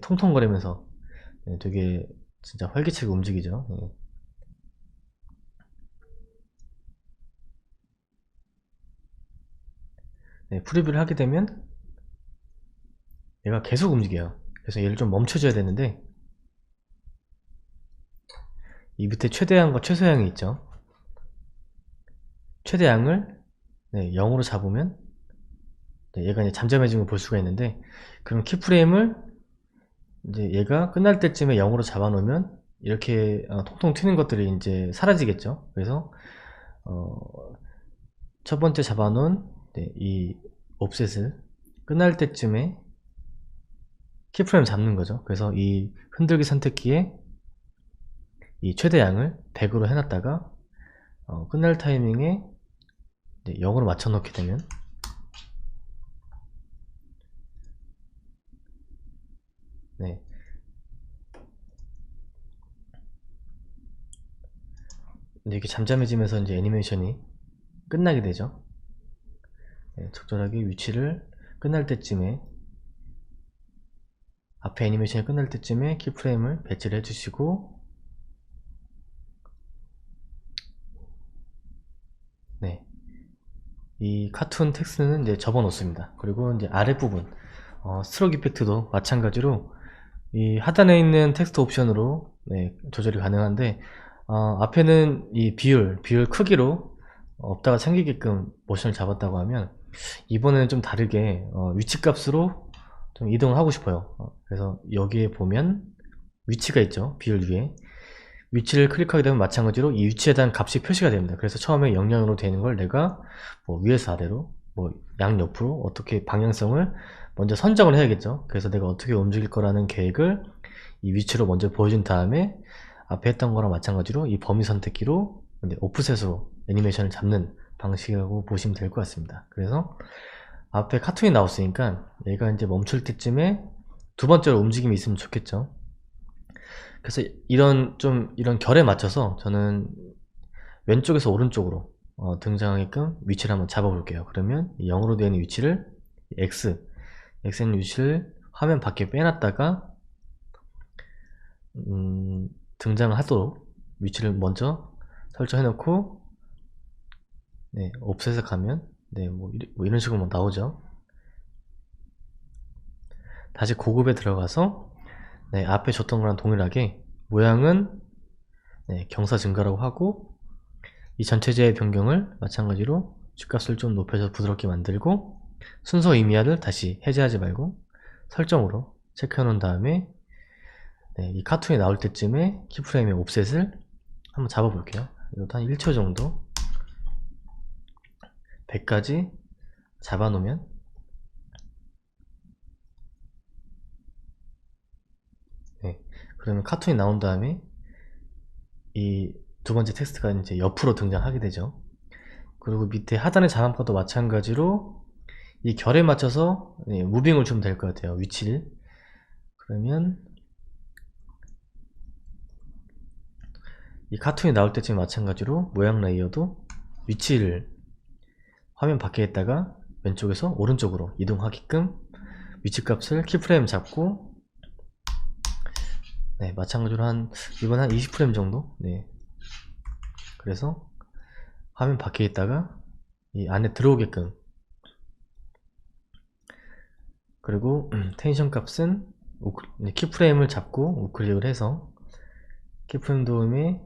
Speaker 1: 통통거리면서 되게 진짜 활기차게 움직이죠. 프리뷰를 하게 되면 얘가 계속 움직여요. 그래서 얘를 좀 멈춰줘야 되는데 이 밑에 최대양과 최소양이 있죠. 최대양을 0으로 잡으면 얘가 이제 잠잠해진 걸 볼 수가 있는데, 그럼 키프레임을 이제 얘가 끝날 때쯤에 0으로 잡아 놓으면 이렇게 통통 튀는 것들이 이제 사라지겠죠. 그래서 첫 번째 잡아 놓은 이 옵셋을 끝날 때쯤에 키프레임 잡는 거죠. 그래서 이 흔들기 선택기에 이 최대양을 100으로 해놨다가 끝날 타이밍에 0으로 맞춰 놓게 되면 이렇게 잠잠해지면서 이제 애니메이션이 끝나게 되죠. 적절하게 위치를 끝날 때쯤에, 앞에 애니메이션이 끝날 때쯤에 키프레임을 배치를 해주시고, 이 카툰 텍스트는 이제 접어 놓습니다. 그리고 이제 아랫부분 스트로크 이펙트도 마찬가지로 이 하단에 있는 텍스트 옵션으로 조절이 가능한데, 앞에는 이 비율 크기로 없다가 생기게끔 모션을 잡았다고 하면, 이번에는 좀 다르게 위치 값으로 좀 이동을 하고 싶어요. 그래서 여기에 보면 위치가 있죠. 비율 위에 위치를 클릭하게 되면 마찬가지로 이 위치에 대한 값이 표시가 됩니다. 그래서 처음에 00으로 되는 걸 내가 뭐 위에서 아래로 뭐 양옆으로 어떻게 방향성을 먼저 선정을 해야겠죠. 그래서 내가 어떻게 움직일 거라는 계획을 이 위치로 먼저 보여준 다음에 앞에 했던 거랑 마찬가지로 이 범위 선택기로 오프셋으로 애니메이션을 잡는 방식이라고 보시면 될 것 같습니다. 그래서 앞에 카툰이 나왔으니까 얘가 이제 멈출 때쯤에 두 번째로 움직임이 있으면 좋겠죠. 그래서 이런 결에 맞춰서 저는 왼쪽에서 오른쪽으로 등장하게끔 위치를 한번 잡아 볼게요. 그러면 0으로 되어 있는 위치를 X는 위치를 화면 밖에 빼놨다가 등장을 하도록 위치를 먼저 설정해 놓고 옵셋에 가면 뭐 이런 식으로 나오죠. 다시 고급에 들어가서 앞에 줬던 거랑 동일하게 모양은 경사 증가라고 하고, 이 전체제의 변경을 마찬가지로 쥐값을 좀 높여서 부드럽게 만들고, 순서 의미화를 다시 해제하지 말고 설정으로 체크해 놓은 다음에 이 카툰이 나올 때쯤에 키프레임의 옵셋을 한번 잡아 볼게요. 이것도 한 1초 정도 100까지 잡아 놓으면 그러면 카툰이 나온 다음에 이 두 번째 텍스트가 이제 옆으로 등장하게 되죠. 그리고 밑에 하단의 자막과도 마찬가지로 이 결에 맞춰서 무빙을 주면 될 것 같아요. 위치를. 그러면 이 카툰이 나올 때쯤 마찬가지로 모양 레이어도 위치를 화면 밖에 있다가 왼쪽에서 오른쪽으로 이동하게끔 위치 값을 키프레임 잡고 마찬가지로 이번 한 20프레임 정도 그래서 화면 밖에 있다가 이 안에 들어오게끔, 그리고 텐션 값은 키프레임을 잡고 우클릭을 해서 키프레임 도움에,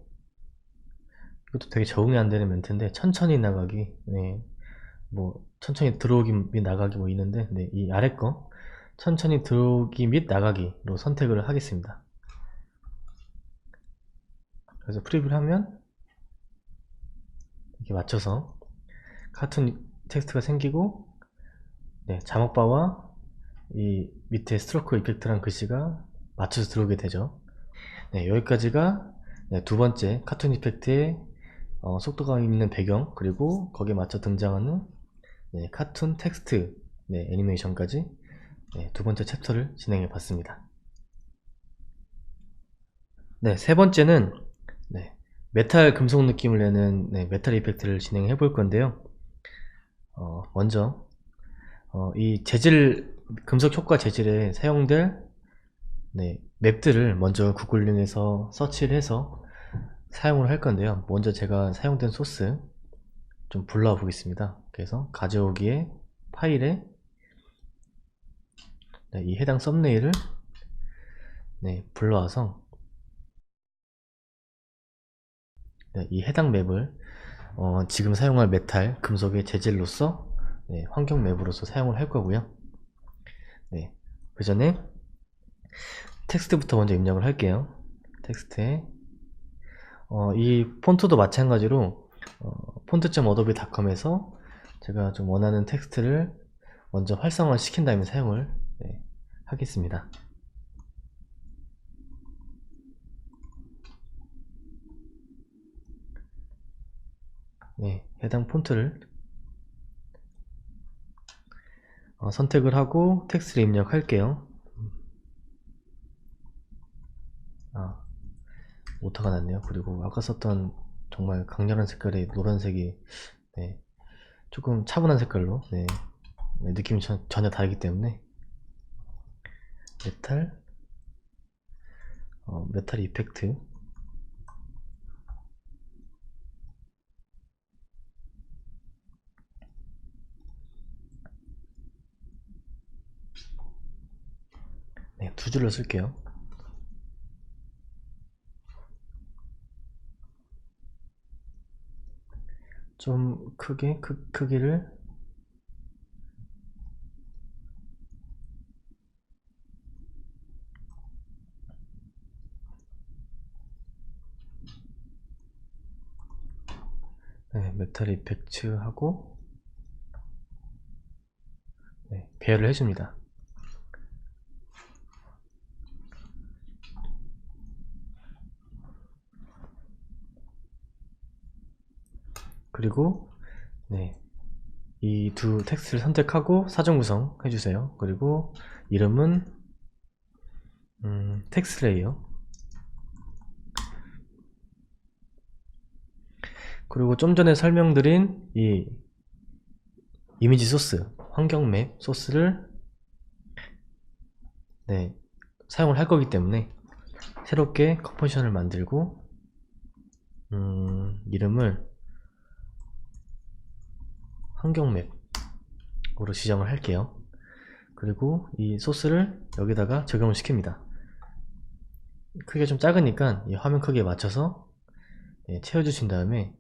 Speaker 1: 이것도 되게 적응이 안 되는 멘트인데 천천히 나가기, 뭐 천천히 들어오기 및 나가기 뭐 있는데 이 아래 거 천천히 들어오기 및 나가기로 선택을 하겠습니다. 그래서 프리뷰를 하면 이렇게 맞춰서 카툰 텍스트가 생기고 자막바와 이 밑에 스트로크 이펙트란 글씨가 맞춰서 들어오게 되죠. 여기까지가 두 번째 카툰 이펙트의 속도감 있는 배경, 그리고 거기에 맞춰 등장하는 카툰 텍스트 애니메이션까지 두 번째 챕터를 진행해 봤습니다. 세 번째는 메탈 금속 느낌을 내는 메탈 이펙트를 진행해 볼 건데요. 먼저 이 재질, 금속 효과 재질에 사용될 맵들을 먼저 구글링에서 서치를 해서 사용을 할 건데요. 먼저 제가 사용된 소스 좀 불러와 보겠습니다. 그래서 가져오기에 파일에 이 해당 썸네일을 불러와서 네, 이 해당 맵을 지금 사용할 메탈, 금속의 재질로서 네, 환경 맵으로서 사용을 할 거고요. 네, 그 전에 텍스트부터 먼저 입력을 할게요. 텍스트에 이 폰트도 마찬가지로 폰트.adobe.com에서 제가 좀 원하는 텍스트를 먼저 활성화 시킨 다음에 사용을 네, 하겠습니다. 네, 해당 폰트를 선택을 하고 텍스트를 입력할게요. 오타가 났네요. 그리고 아까 썼던 정말 강렬한 색깔의 노란색이 네, 조금 차분한 색깔로 네, 느낌이 전혀 다르기 때문에 메탈 이펙트 네, 두 줄로 쓸게요. 좀 크게 크기를 네, 메탈 이펙트 하고 네, 배열을 해줍니다. 그리고 네, 이 두 텍스트를 선택하고 사전 구성 해주세요. 그리고 이름은 텍스트 레이어, 그리고 좀 전에 설명드린 이 이미지 소스, 환경맵 소스를 네, 사용을 할 거기 때문에 새롭게 컴포지션을 만들고 이름을 환경맵으로 지정을 할게요. 그리고 이 소스를 여기다가 적용을 시킵니다. 크기가 좀 작으니까 이 화면 크기에 맞춰서 채워주신 다음에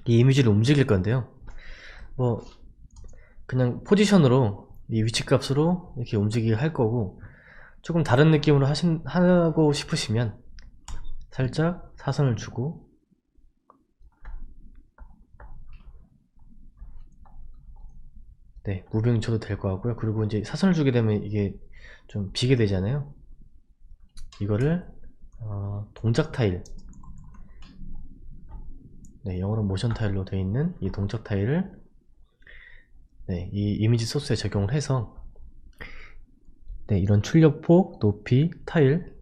Speaker 1: 이 이미지를 움직일 건데요. 뭐 그냥 포지션으로 이 위치 값으로 이렇게 움직이게 할 거고, 조금 다른 느낌으로 하고 싶으시면 살짝 사선을 주고 네, 무빙 줘도 될 것 같고요. 그리고 이제 사선을 주게 되면 이게 좀 비게 되잖아요. 이거를 동작 타일, 네, 영어로 모션 타일로 되어 있는 이 동작 타일을 네, 이 이미지 소스에 적용을 해서 네, 이런 출력폭, 높이, 타일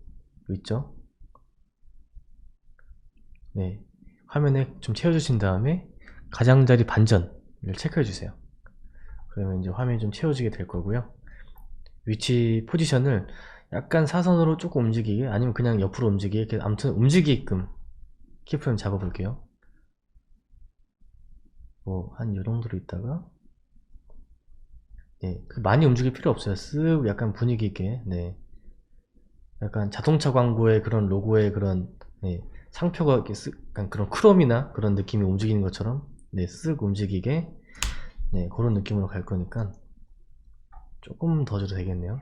Speaker 1: 있죠? 네, 화면에 좀 채워주신 다음에 가장자리 반전을 체크해 주세요. 그러면 이제 화면이 좀 채워지게 될 거고요. 위치 포지션을 약간 사선으로 조금 움직이게, 아니면 그냥 옆으로 움직이게, 이렇게 아무튼 움직이게끔 키프레임 잡아 볼게요. 뭐 한 요 정도로 있다가 네, 많이 움직일 필요 없어요. 쓱 약간 분위기 있게 네, 약간 자동차 광고의 그런 로고의 그런 네, 상표가 이렇게 약간 그런 크롬이나 그런 느낌이 움직이는 것처럼 네, 쓱 움직이게 네, 그런 느낌으로 갈 거니까 조금 더 줘도 되겠네요.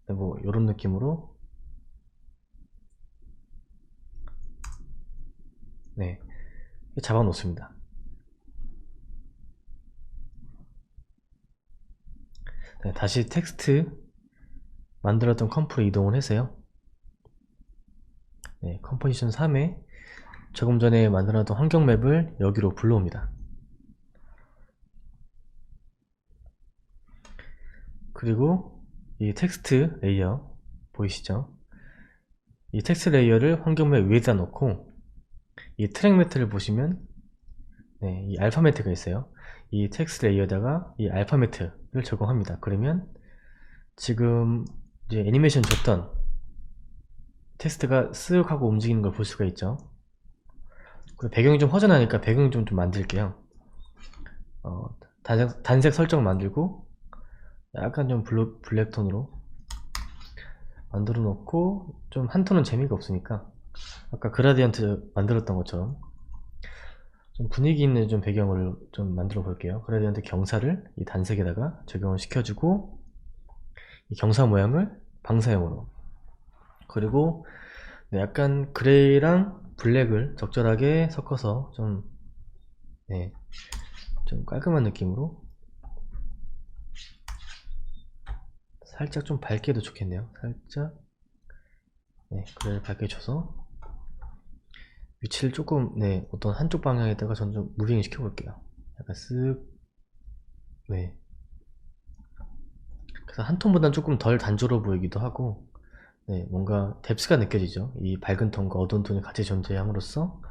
Speaker 1: 네, 뭐 이런 느낌으로 네, 잡아 놓습니다. 네, 다시 텍스트 만들었던 컴프로 이동을 해서요. 네, 컴포지션 3에 조금 전에 만들어놨던 환경 맵을 여기로 불러옵니다. 그리고 이 텍스트 레이어 보이시죠? 이 텍스트 레이어를 환경 맵 위에다 놓고 이 트랙 매트를 보시면 네, 이 알파 매트가 있어요. 이 텍스트 레이어에다가 이 알파 매트를 적용합니다. 그러면 지금 이제 애니메이션 줬던 텍스트가 쓱 하고 움직이는 걸 볼 수가 있죠. 배경이 좀 허전하니까 배경 좀 만들게요. 단색 설정 만들고 약간 좀 블랙톤으로 만들어 놓고, 좀 한 톤은 재미가 없으니까 아까 그라디언트 만들었던 것처럼 좀 분위기 있는 좀 배경을 좀 만들어 볼게요. 그라디언트 경사를 이 단색에다가 적용을 시켜주고, 이 경사 모양을 방사형으로, 그리고 네, 약간 그레이랑 블랙을 적절하게 섞어서 좀, 네, 좀 깔끔한 느낌으로, 살짝 좀 밝게 해도 좋겠네요. 살짝, 네, 그레이를 밝게 줘서 위치를 조금, 네, 어떤 한쪽 방향에다가 전 좀 무빙을 시켜볼게요. 약간 쓱, 네, 그래서 한 톤보다는 조금 덜 단조로워 보이기도 하고, 네, 뭔가 뎁스가 느껴지죠. 이 밝은 톤과 어두운 톤이 같이 존재함으로써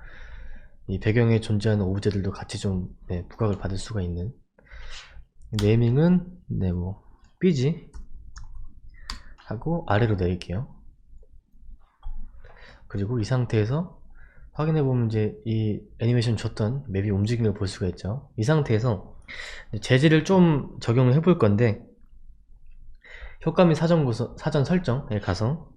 Speaker 1: 이 배경에 존재하는 오브제들도 같이 좀, 네, 부각을 받을 수가 있는. 네이밍은 네, 뭐 삐지 하고 아래로 내릴게요. 그리고 이 상태에서 확인해보면 이제 이 애니메이션 줬던 맵이 움직임을 볼 수가 있죠. 이 상태에서 재질을 좀 적용을 해볼 건데, 효과 및 사전 설정에 가서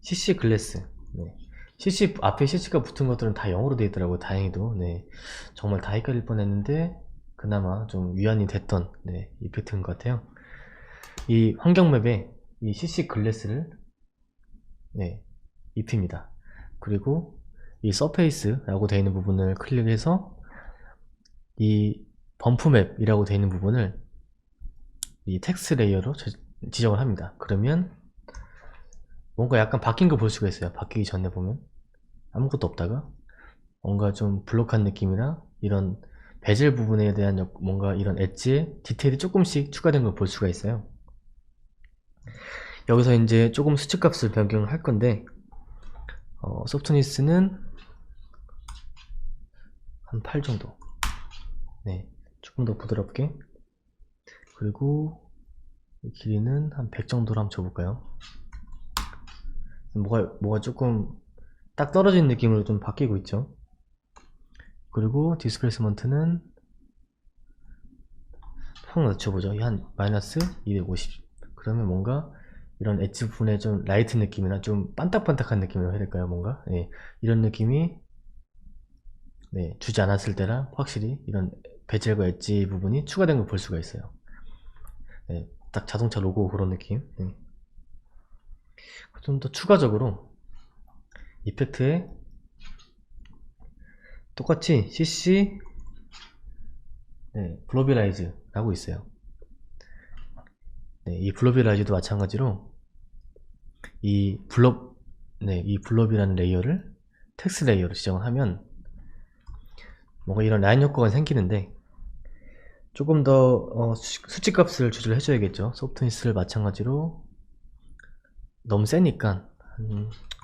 Speaker 1: CC 글래스, 네. CC 앞에 CC가 붙은 것들은 다 0으로 되어 있더라고요. 다행히도. 네. 정말 다 헷갈릴 뻔했는데 그나마 좀 위안이 됐던, 네, 이펙트인 것 같아요. 이 환경맵에 이 CC 글래스를, 네, 입힙니다. 그리고 이 서페이스라고 되어 있는 부분을 클릭해서 이 범프맵이라고 되어 있는 부분을 이 텍스트 레이어로 지정을 합니다. 그러면 뭔가 약간 바뀐 거 볼 수가 있어요. 바뀌기 전에 보면 아무것도 없다가 뭔가 좀 블록한 느낌이나 이런 베젤 부분에 대한 뭔가 이런 엣지의 디테일이 조금씩 추가된 걸 볼 수가 있어요. 여기서 이제 조금 수치값을 변경할 건데, 소프트니스는 한 8 정도, 네, 조금 더 부드럽게. 그리고 길이는 한 100 정도로 한번 줘볼까요? 뭐가 조금 딱 떨어진 느낌으로 좀 바뀌고 있죠. 그리고 디스플레이스먼트는 확 낮춰보죠. 한 마이너스 250. 그러면 뭔가 이런 엣지 부분에 좀 라이트 느낌이나 좀 반딱반딱한 느낌이라고 해야 될까요? 뭔가, 네, 이런 느낌이, 네, 주지 않았을 때랑 확실히 이런 베젤과 엣지 부분이 추가된 걸 볼 수가 있어요. 네, 딱 자동차 로고 그런 느낌. 네. 좀 더 추가적으로 이펙트에 똑같이 CC, 네, 블러비라이즈 라고 있어요. 네, 이 블러비라이즈도 마찬가지로 이 네, 이 블럽이라는 레이어를 텍스트 레이어로 지정을 하면 뭔가 이런 라인 효과가 생기는데, 조금 더 수치값을 조절해 줘야겠죠. 소프트니스를 마찬가지로 너무 세니까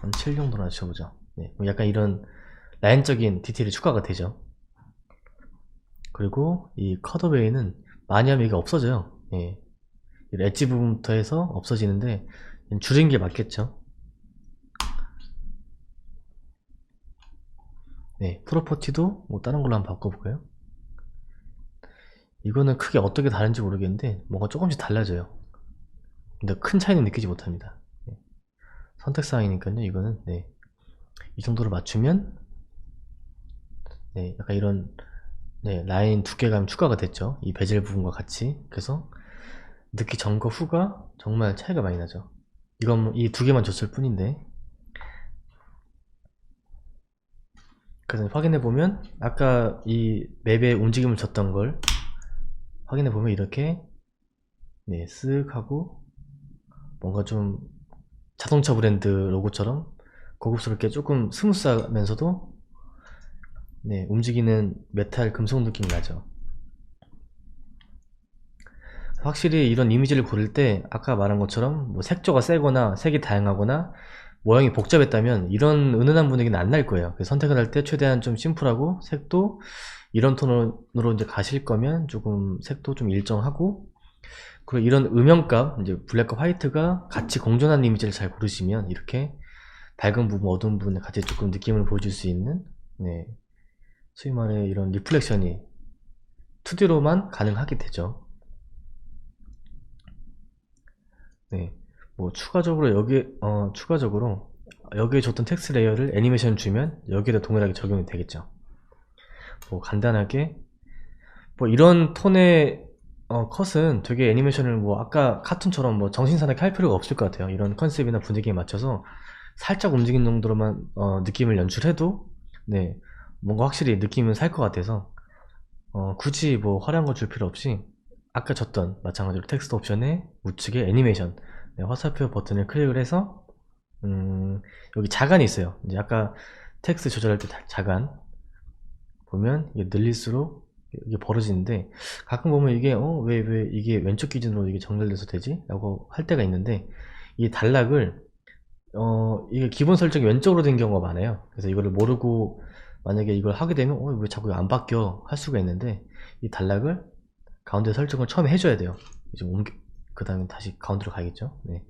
Speaker 1: 한 7 정도로 낮춰보죠. 네, 약간 이런 라인적인 디테일이 추가가 되죠. 그리고 이 컷어웨이는 많이 하면 이게 없어져요. 예, 엣지 부분부터 해서 없어지는데 줄인 게 맞겠죠. 네, 프로퍼티도 뭐 다른 걸로 한번 바꿔볼까요? 이거는 크게 어떻게 다른지 모르겠는데 뭔가 조금씩 달라져요. 근데 큰 차이는 느끼지 못합니다. 네. 선택사항이니까요. 이거는, 네, 이 정도로 맞추면, 네, 약간 이런, 네, 라인 두께감이 추가가 됐죠. 이 베젤 부분과 같이. 그래서 넣기 전과 후가 정말 차이가 많이 나죠. 이건 이 두 개만 줬을 뿐인데. 그래서 확인해보면 아까 이 맵에 움직임을 줬던 걸 확인해보면 이렇게, 네, 쓱 하고 뭔가 좀 자동차 브랜드 로고처럼 고급스럽게 조금 스무스하면서도, 네, 움직이는 메탈 금속 느낌이 나죠. 확실히 이런 이미지를 고를 때 아까 말한 것처럼 뭐 색조가 세거나 색이 다양하거나 모양이 복잡했다면 이런 은은한 분위기는 안 날 거예요. 그래서 선택을 할 때 최대한 좀 심플하고, 색도 이런 톤으로 이제 가실 거면 조금 색도 좀 일정하고, 그리고 이런 음영값, 이제 블랙과 화이트가 같이 공존하는 이미지를 잘 고르시면 이렇게 밝은 부분, 어두운 부분에 같이 조금 느낌을 보여줄 수 있는, 네, 소위 말해 이런 리플렉션이 2D로만 가능하게 되죠. 네, 뭐 추가적으로 여기에 줬던 텍스트 레이어를 애니메이션 주면 여기에도 동일하게 적용이 되겠죠. 뭐 간단하게 뭐 이런 톤의 컷은 되게 애니메이션을 뭐 아까 카툰처럼 뭐 정신사납게 할 필요가 없을 것 같아요. 이런 컨셉이나 분위기에 맞춰서 살짝 움직이는 정도로만 느낌을 연출해도 네, 뭔가 확실히 느낌은 살 것 같아서 굳이 뭐 화려한 거 줄 필요 없이 아까 줬던 마찬가지로 텍스트 옵션에 우측에 애니메이션, 네, 화살표 버튼을 클릭을 해서 여기 자간이 있어요. 이제 아까 텍스트 조절할 때 자간 보면 이게 늘릴수록 이게 벌어지는데, 가끔 보면 이게 왜 이게 왼쪽 기준으로 이게 정렬돼서 되지? 라고 할 때가 있는데, 이 단락을 이게 기본 설정이 왼쪽으로 된 경우가 많아요. 그래서 이거를 모르고 만약에 이걸 하게 되면 왜 자꾸 안 바뀌어 할 수가 있는데, 이 단락을 가운데 설정을 처음에 해줘야 돼요. 이제 그 다음에 다시 가운데로 가겠죠. 네.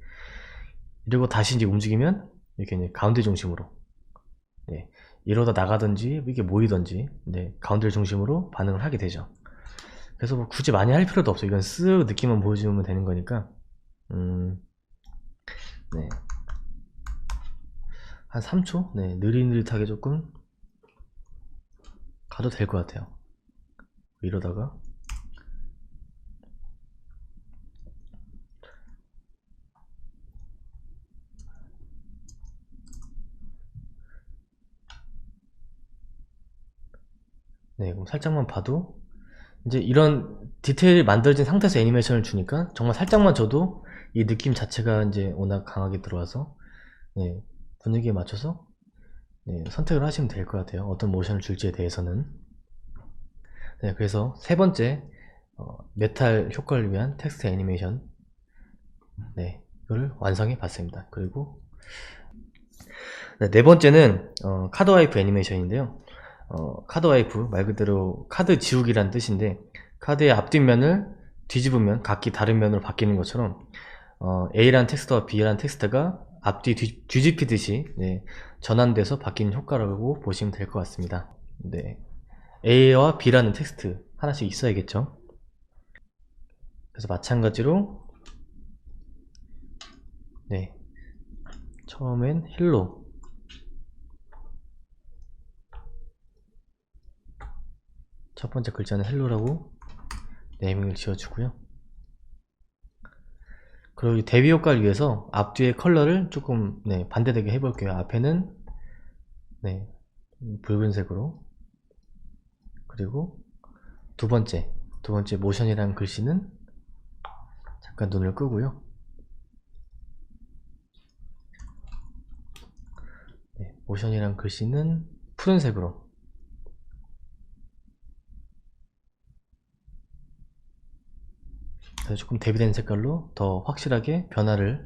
Speaker 1: 그리고 다시 이제 움직이면 이렇게 이제 가운데 중심으로, 네, 이러다 나가든지 이게 모이든지, 네, 가운데를 중심으로 반응을 하게 되죠. 그래서 뭐 굳이 많이 할 필요도 없어요. 이건 쓱 느낌만 보여주면 되는 거니까. 네, 한 3초, 네, 느릿느릿하게 조금 가도 될 것 같아요. 이러다가 네, 그럼 살짝만 봐도 이제 이런 디테일이 만들어진 상태에서 애니메이션을 주니까 정말 살짝만 줘도 이 느낌 자체가 이제 워낙 강하게 들어와서, 네, 분위기에 맞춰서, 네, 선택을 하시면 될 것 같아요. 어떤 모션을 줄지에 대해서는. 네, 그래서 세 번째, 메탈 효과를 위한 텍스트 애니메이션, 네, 이거를 완성해 봤습니다. 그리고 네 번째는 카드 와이프 애니메이션인데요. 카드 와이프 말 그대로 카드 지우기란 뜻인데, 카드의 앞뒷면을 뒤집으면 각기 다른 면으로 바뀌는 것처럼 A란 텍스트와 B란 텍스트가 앞뒤 뒤집히듯이, 네, 전환돼서 바뀌는 효과라고 보시면 될 것 같습니다. 네, A와 B라는 텍스트 하나씩 있어야겠죠. 그래서 마찬가지로, 네, 처음엔 헬로, 첫 번째 글자는 헬로라고 네이밍을 지어주고요. 그리고 대비 효과를 위해서 앞뒤의 컬러를 조금, 네, 반대되게 해볼게요. 앞에는, 네, 붉은색으로, 그리고 두 번째 모션이라는 글씨는 잠깐 눈을 끄고요. 네, 모션이라는 글씨는 푸른색으로, 그래서 조금 대비된 색깔로 더 확실하게 변화를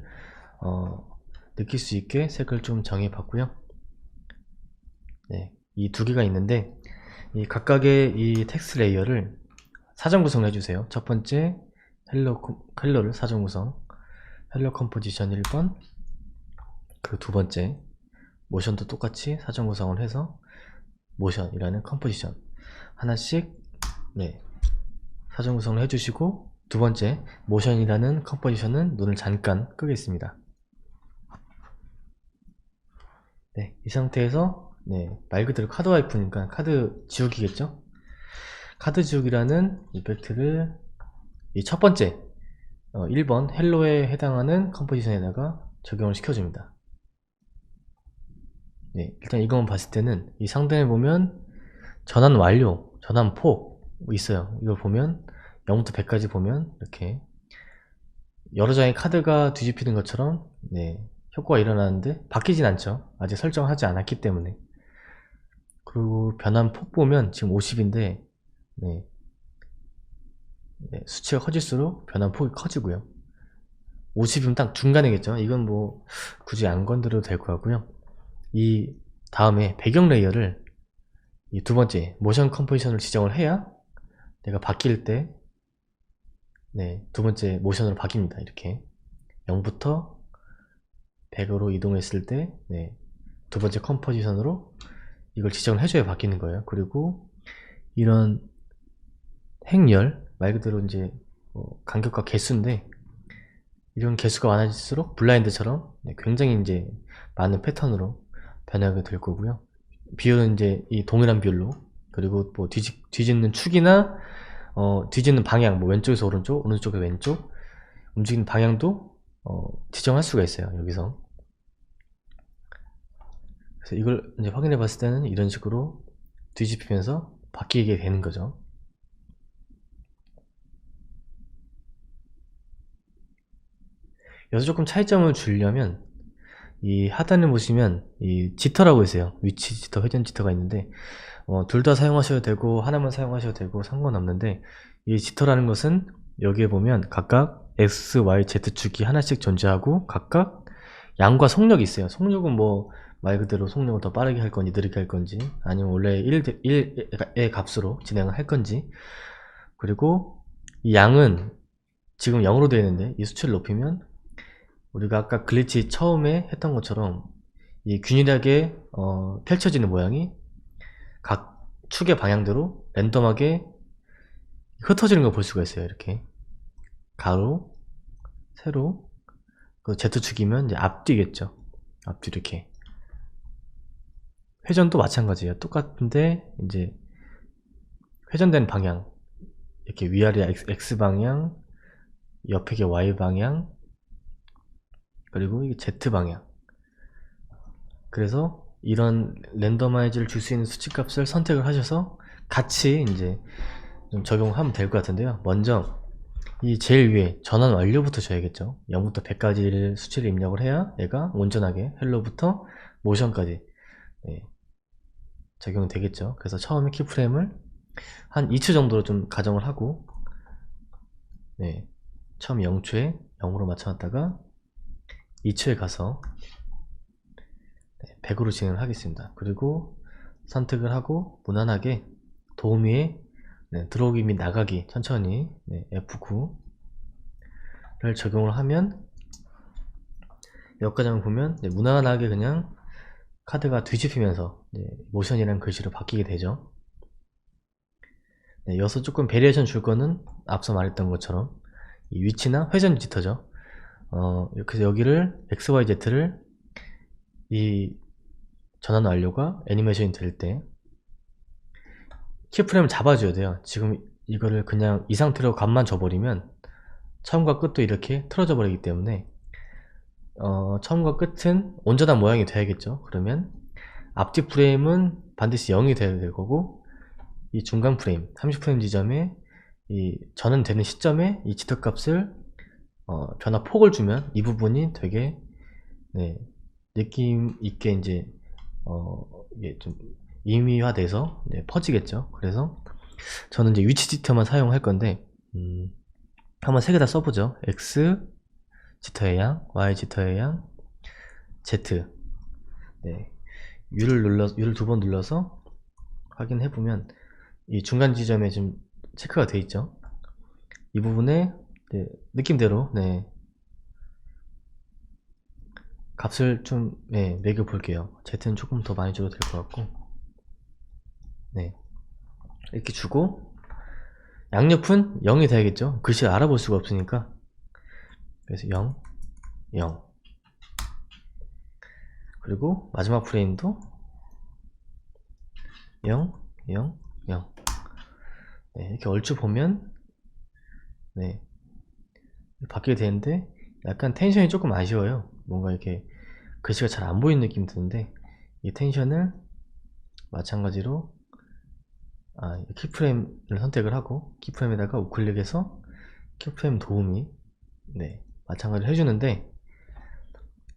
Speaker 1: 느낄 수 있게 색을 좀 정해 봤고요. 네, 이 두 개가 있는데 이 각각의 이 텍스트 레이어를 사전 구성을 해주세요. 첫 번째 헬로를 사전 구성, 헬로 컴포지션 1번, 그 두 번째 모션도 똑같이 사전 구성을 해서 모션이라는 컴포지션 하나씩, 네, 사전 구성을 해주시고, 두 번째 모션이라는 컴포지션은 눈을 잠깐 끄겠습니다. 네, 이 상태에서, 네, 말 그대로 카드 와이프니까 카드 지우기겠죠? 카드 지우기라는 이펙트를 이 첫 번째 1번 헬로에 해당하는 컴포지션에다가 적용을 시켜줍니다. 네, 일단 이것만 봤을 때는 이 상단에 보면 전환 완료, 전환 폭 있어요. 이걸 보면 0부터 100까지 보면 이렇게 여러 장의 카드가 뒤집히는 것처럼, 네, 효과가 일어나는데 바뀌진 않죠. 아직 설정하지 않았기 때문에. 그리고 변환 폭 보면 지금 50인데, 네, 네, 수치가 커질수록 변환 폭이 커지고요. 50이면 딱 중간이겠죠. 이건 뭐 굳이 안 건드려도 될 것 같고요. 이 다음에 배경 레이어를 이 두 번째 모션 컴포지션을 지정을 해야 내가 바뀔 때, 네, 두 번째 모션으로 바뀝니다. 이렇게 0부터 100으로 이동했을 때, 네, 두 번째 컴포지션으로 이걸 지정을 해줘야 바뀌는 거예요. 그리고 이런 행렬, 말 그대로 이제 간격과 개수인데, 이런 개수가 많아질수록 블라인드처럼 굉장히 이제 많은 패턴으로 변하게 될 거고요. 비율은 이제 이 동일한 비율로, 그리고 뭐 뒤집는 축이나 뒤집는 방향, 뭐 왼쪽에서 오른쪽, 오른쪽에서 왼쪽 움직이는 방향도 지정할 수가 있어요, 여기서. 그래서 이걸 이제 확인해 봤을 때는 이런 식으로 뒤집히면서 바뀌게 되는 거죠. 여기서 조금 차이점을 주려면, 이 하단에 보시면 이 지터라고 있어요. 위치 지터, 회전 지터가 있는데 둘 다 사용하셔도 되고 하나만 사용하셔도 되고 상관없는데, 이 지터라는 것은 여기에 보면 각각 X, Y, Z축이 하나씩 존재하고 각각 양과 속력이 있어요. 속력은 뭐 말 그대로 속력을 더 빠르게 할 건지 느리게 할 건지, 아니면 원래 1의 값으로 진행을 할 건지, 그리고 이 양은 지금 0으로 되어 있는데 이 수치를 높이면 우리가 아까 글리치 처음에 했던 것처럼 이 균일하게 펼쳐지는 모양이 각 축의 방향대로 랜덤하게 흩어지는 걸 볼 수가 있어요. 이렇게 가로, 세로, 그 Z축이면 이제 앞뒤겠죠. 앞뒤 이렇게. 회전도 마찬가지예요. 똑같은데 이제 회전된 방향, 이렇게 위아래 X 방향, 옆에 게 Y 방향, 그리고 이게 Z 방향. 그래서 이런 랜더마이즈를 줄 수 있는 수치값을 선택을 하셔서 같이 이제 좀 적용하면 될 것 같은데요. 먼저 이 제일 위에 전환 완료부터 줘야겠죠. 0부터 100까지를 수치를 입력을 해야 얘가 온전하게 헬로부터 모션까지 적용이 되겠죠. 그래서 처음에 키프레임을 한 2초 정도로 좀 가정을 하고, 처음 0초에 0으로 맞춰놨다가 2초에 가서 100으로 진행을 하겠습니다. 그리고 선택을 하고 무난하게 도우미에 들어오기 및 나가기 천천히 F9를 적용을 하면, 여기까지 보면 무난하게 그냥 카드가 뒤집히면서 모션이라는 글씨로 바뀌게 되죠. 여기서 조금 베리에이션 줄 거는 앞서 말했던 것처럼 이 위치나 회전 지터죠. 그래서 여기를 XYZ를 이 전환 완료가 애니메이션이 될 때 키프레임을 잡아줘야 돼요. 지금 이거를 그냥 이 상태로 값만 줘버리면 처음과 끝도 이렇게 틀어져 버리기 때문에 처음과 끝은 온전한 모양이 돼야겠죠. 그러면 앞뒤 프레임은 반드시 0이 돼야 될 거고, 이 중간 프레임 30프레임 지점에 이 전환되는 시점에 이 지터 값을 변화 폭을 주면 이 부분이 되게 느낌 있게 이제 이게 좀 임의화돼서 퍼지겠죠. 그래서 저는 이제 위치 지터만 사용할 건데, 한번 세 개 다 써보죠. X 지터의 양, Y 지터의 양, Z. U를 두 번 눌러서 확인해보면 이 중간 지점에 지금 체크가 되어 있죠. 이 부분에 느낌대로 값을 좀 매겨 볼게요. Z는 조금 더 많이 줘도 될 것 같고, 이렇게 주고 양옆은 0이 돼야겠죠. 글씨를 알아볼 수가 없으니까. 그래서 0, 0. 그리고 마지막 프레임도 0, 0, 0. 이렇게 얼추 보면 바뀌게 되는데, 약간 텐션이 조금 아쉬워요. 뭔가 이렇게 글씨가 잘 안 보이는 느낌이 드는데, 이 텐션을 마찬가지로 키프레임을 선택을 하고 키프레임에다가 우클릭해서 키프레임 도우미 마찬가지로 해주는데,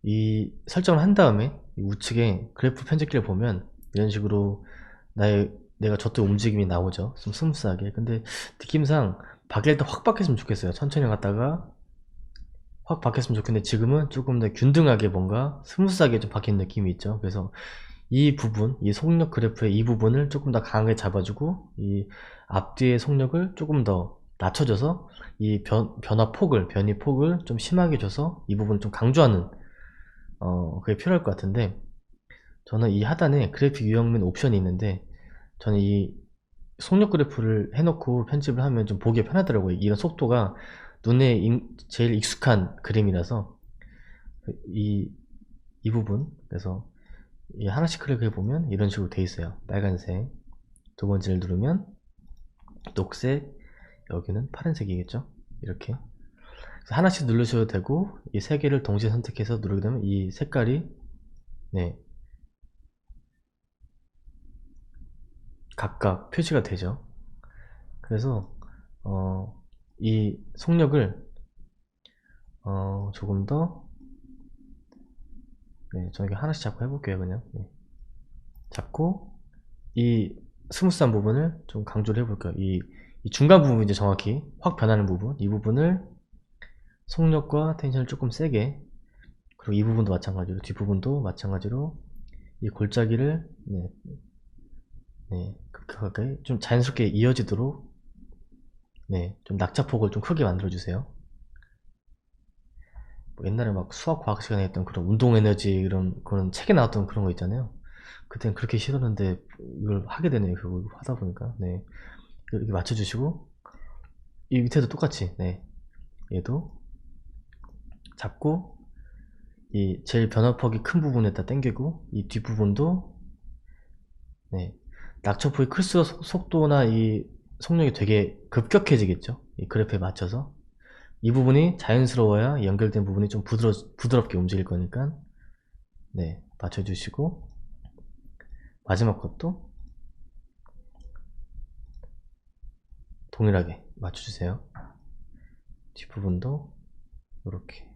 Speaker 1: 이 설정을 한 다음에 이 우측에 그래프 편집기를 보면 이런 식으로 내가 저쪽 움직임이 나오죠. 좀 스무스하게. 근데 느낌상 바뀔 때 확 바뀌었으면 좋겠어요. 천천히 갔다가 확 바뀌었으면 좋겠는데, 지금은 조금 더 균등하게 뭔가 스무스하게 좀 바뀐 느낌이 있죠. 그래서 이 부분, 이 속력 그래프의 이 부분을 조금 더 강하게 잡아주고, 이 앞뒤의 속력을 조금 더 낮춰줘서 이 변이 폭을 좀 심하게 줘서 이 부분을 좀 강조하는 그게 필요할 것 같은데, 저는 이 하단에 그래픽 유형 및 옵션이 있는데, 저는 이 속력 그래프를 해놓고 편집을 하면 좀 보기에 편하더라고요. 이런 속도가 눈에 제일 익숙한 그림이라서 이 부분, 그래서 이 하나씩 클릭해 보면 이런 식으로 돼 있어요. 빨간색, 두 번째를 누르면 녹색, 여기는 파란색이겠죠. 이렇게 하나씩 누르셔도 되고, 이 세 개를 동시에 선택해서 누르게 되면 이 색깔이 각각 표시가 되죠. 그래서 이 속력을 조금 더 저기 하나씩 잡고 해볼게요. 그냥 잡고 이 스무스한 부분을 좀 강조를 해볼게요. 이 중간 부분, 이제 정확히 확 변하는 부분, 이 부분을 속력과 텐션을 조금 세게, 그리고 이 부분도 마찬가지로, 뒷부분도 마찬가지로 이 골짜기를 급격하게 좀 자연스럽게 이어지도록 좀 낙차폭을 좀 크게 만들어 주세요. 뭐 옛날에 막 수학 과학 시간에 했던 그런 운동 에너지, 그런 책에 나왔던 그런 거 있잖아요. 그땐 그렇게 싫었는데 이걸 하게 되네요. 그걸 하다 보니까. 이렇게 맞춰주시고, 이 밑에도 똑같이 얘도 잡고 이 제일 변화폭이 큰 부분에다 당기고, 이 뒷부분도 낙차폭이 클수록 속도나 이 속력이 되게 급격해지겠죠. 이 그래프에 맞춰서 이 부분이 자연스러워야 연결된 부분이 좀 부드럽게 움직일 거니까 맞춰주시고, 마지막 것도 동일하게 맞춰주세요. 뒷부분도 요렇게,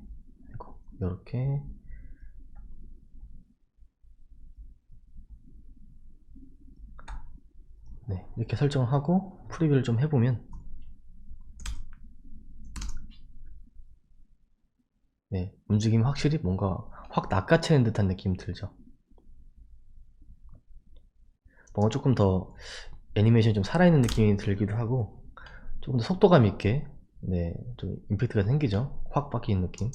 Speaker 1: 요렇게 이렇게 설정을 하고 프리뷰를 좀 해보면 움직임이 확실히 뭔가 확 낚아채는 듯한 느낌이 들죠. 뭔가 조금 더 애니메이션이 좀 살아있는 느낌이 들기도 하고, 조금 더 속도감 있게 좀 임팩트가 생기죠. 확 바뀌는 느낌.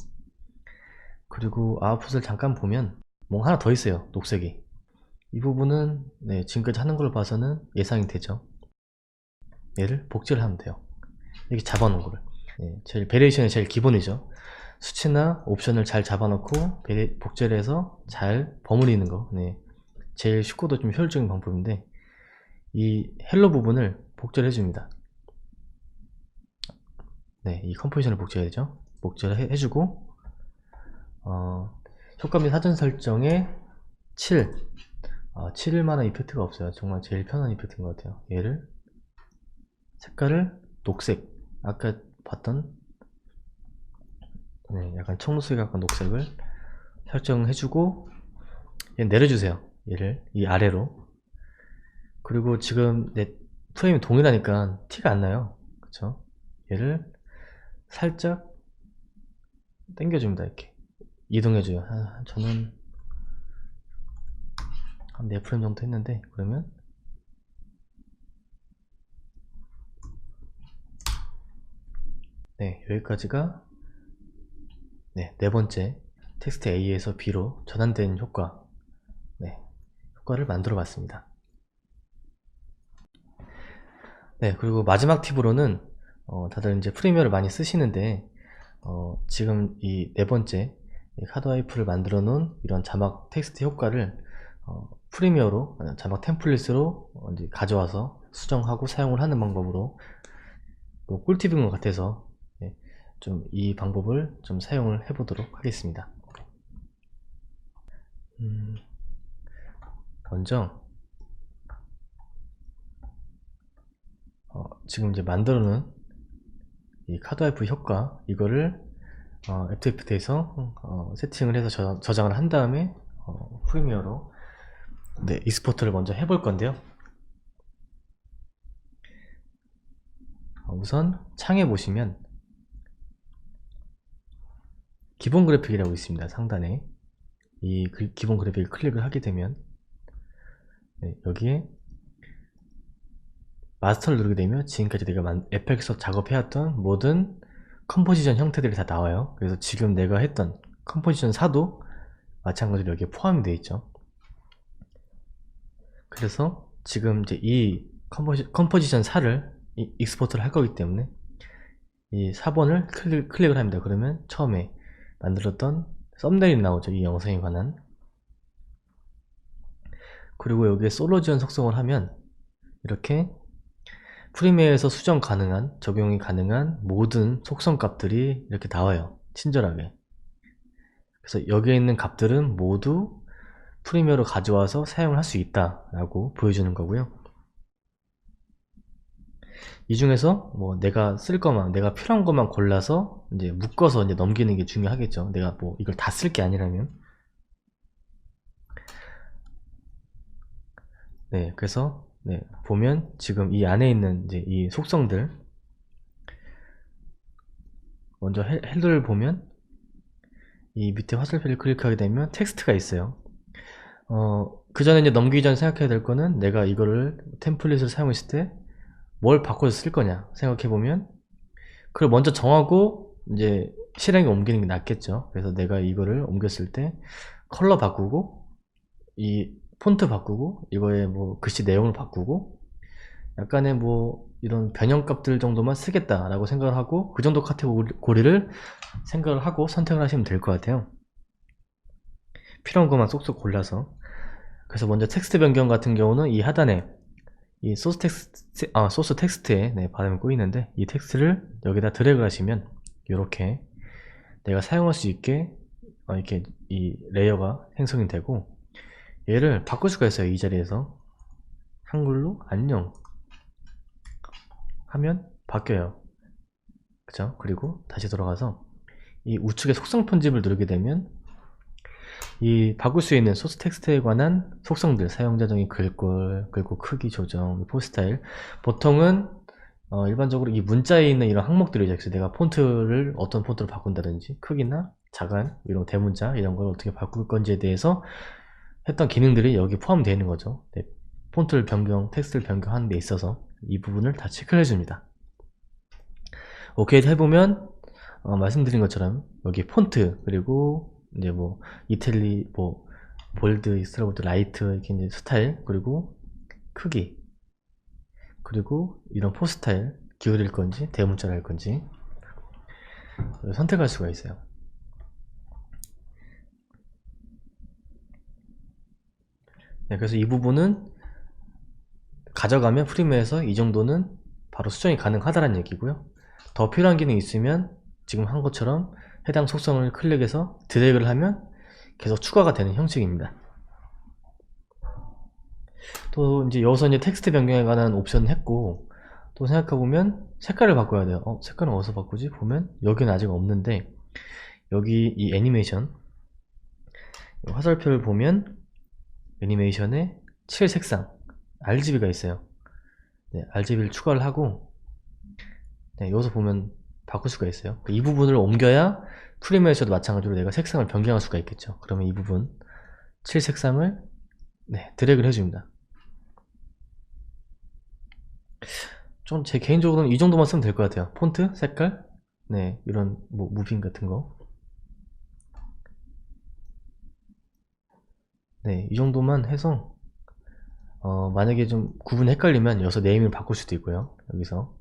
Speaker 1: 그리고 아웃풋을 잠깐 보면 뭔가 하나 더 있어요. 녹색이. 이 부분은 지금까지 하는 걸 봐서는 예상이 되죠. 얘를 복제를 하면 돼요. 이렇게 잡아놓은 거를. 제일 베리에이션이 제일 기본이죠. 수치나 옵션을 잘 잡아놓고 복제를 해서 잘 버무리는 거. 제일 쉽고도 좀 효율적인 방법인데, 이 헬로 부분을 복제를 해줍니다. 이 컴포지션을 복제해야죠. 복제를 해주고, 효과 및 사전 설정에 7. 7일 만한 이펙트가 없어요. 정말 제일 편한 이펙트인 것 같아요. 얘를 색깔을 녹색, 아까 봤던 약간 청록색에 가까운 녹색을 설정해주고, 얘 내려주세요. 얘를 이 아래로. 그리고 지금 내 프레임이 동일하니까 티가 안 나요. 그쵸? 얘를 살짝 당겨줍니다. 이렇게 이동해줘요. 저는 한 4프레임 정도 했는데, 그러면 여기까지가 네 번째 텍스트 A에서 B로 전환된 효과를 만들어 봤습니다. 그리고 마지막 팁으로는 다들 이제 프리미어를 많이 쓰시는데, 지금 이 네 번째 카드와이프를 만들어 놓은 이런 자막 텍스트 효과를 프리미어로 자막 템플릿으로 이제 가져와서 수정하고 사용을 하는 방법으로, 뭐 꿀팁인 것 같아서 좀 이 방법을 좀 사용을 해보도록 하겠습니다. 먼저 지금 이제 만들어 놓은 이 카드와이프 효과, 이거를 애프터 이펙트에서 세팅을 해서 저장을 한 다음에 프리미어로 익스포트를 먼저 해볼 건데요. 우선 창에 보시면 기본 그래픽이라고 있습니다. 상단에 이 기본 그래픽을 클릭을 하게 되면 여기에 마스터를 누르게 되면 지금까지 내가 FX에서 작업해왔던 모든 컴포지션 형태들이 다 나와요. 그래서 지금 내가 했던 컴포지션 4도 마찬가지로 여기에 포함이 되어 있죠. 그래서 지금 이제 이 컴포지션 4를 익스포트를 할 거기 때문에 이 4번을 클릭을 합니다. 그러면 처음에 만들었던 썸네일이 나오죠. 이 영상에 관한. 그리고 여기에 솔로 지원 속성을 하면 이렇게 프리미어에서 수정 가능한, 적용이 가능한 모든 속성 값들이 이렇게 나와요. 친절하게. 그래서 여기에 있는 값들은 모두 프리미어로 가져와서 사용을 할 수 있다 라고 보여주는 거고요. 이 중에서 뭐 내가 쓸 것만, 내가 필요한 것만 골라서 이제 묶어서 이제 넘기는 게 중요하겠죠. 내가 뭐 이걸 다 쓸 게 아니라면. 네, 그래서 네, 보면 지금 이 안에 있는 이제 이 속성들, 먼저 헬로를 보면 이 밑에 화살표를 클릭하게 되면 텍스트가 있어요. 그 전에 이제 넘기기 전에 생각해야 될 거는 내가 이거를 템플릿을 사용했을 때 뭘 바꿔서 쓸 거냐 생각해 보면, 그걸 먼저 정하고 이제 실행에 옮기는 게 낫겠죠. 그래서 내가 이거를 옮겼을 때 컬러 바꾸고 이 폰트 바꾸고 이거에 뭐 글씨 내용을 바꾸고 약간의 뭐 이런 변형값들 정도만 쓰겠다 라고 생각을 하고 그 정도 카테고리를 생각을 하고 선택을 하시면 될 것 같아요. 필요한 것만 쏙쏙 골라서. 그래서 먼저 텍스트 변경 같은 경우는 이 하단에 이 소스 텍스트에 네, 발음이 꼬이는데 이 텍스트를 여기다 드래그 하시면 이렇게 내가 사용할 수 있게 이렇게 이 레이어가 생성이 되고, 얘를 바꿀 수가 있어요. 이 자리에서 한글로 안녕 하면 바뀌어요. 그쵸? 그리고 다시 돌아가서 이 우측에 속성 편집을 누르게 되면 이 바꿀 수 있는 소스 텍스트에 관한 속성들, 사용자 정의 글꼴, 그리고 크기 조정, 포 스타일. 보통은 일반적으로 이 문자에 있는 이런 항목들이죠. 그래서 내가 폰트를 어떤 폰트로 바꾼다든지 크기나 자간, 이런 대문자 이런 걸 어떻게 바꿀 건지에 대해서 했던 기능들이 여기 포함되어 있는 거죠. 네, 폰트를 변경, 텍스트를 변경하는 데 있어서 이 부분을 다 체크를 해줍니다. 오케이 해보면 말씀드린 것처럼 여기 폰트, 그리고 이제 뭐 이탈리, 뭐 볼드, 스트로보드, 라이트 이렇게 이제 스타일, 그리고 크기, 그리고 이런 포 스타일 기울일 건지 대문자로 할 건지 선택할 수가 있어요. 네, 그래서 이 부분은 가져가면 프리미어에서 이 정도는 바로 수정이 가능하다는 얘기고요. 더 필요한 기능이 있으면 지금 한 것처럼 해당 속성을 클릭해서 드래그를 하면 계속 추가가 되는 형식입니다. 또 이제 여기서 이제 텍스트 변경에 관한 옵션을 했고, 또 생각해보면 색깔을 바꿔야 돼요. 색깔은 어디서 바꾸지? 보면 여기는 아직 없는데 여기 이 애니메이션 화살표를 보면 애니메이션에 칠 색상 RGB가 있어요. 네, RGB를 추가를 하고 네, 여기서 보면 바꿀 수가 있어요. 이 부분을 옮겨야 프리미어에서도 마찬가지로 내가 색상을 변경할 수가 있겠죠. 그러면 이 부분 칠 색상을 네, 드래그를 해줍니다. 좀 제 개인적으로는 이 정도만 쓰면 될 것 같아요. 폰트, 색깔, 네, 이런 뭐 무빙 같은 거. 네, 이 정도만 해서 만약에 좀 구분이 헷갈리면 여기서 네이밍을 바꿀 수도 있고요. 여기서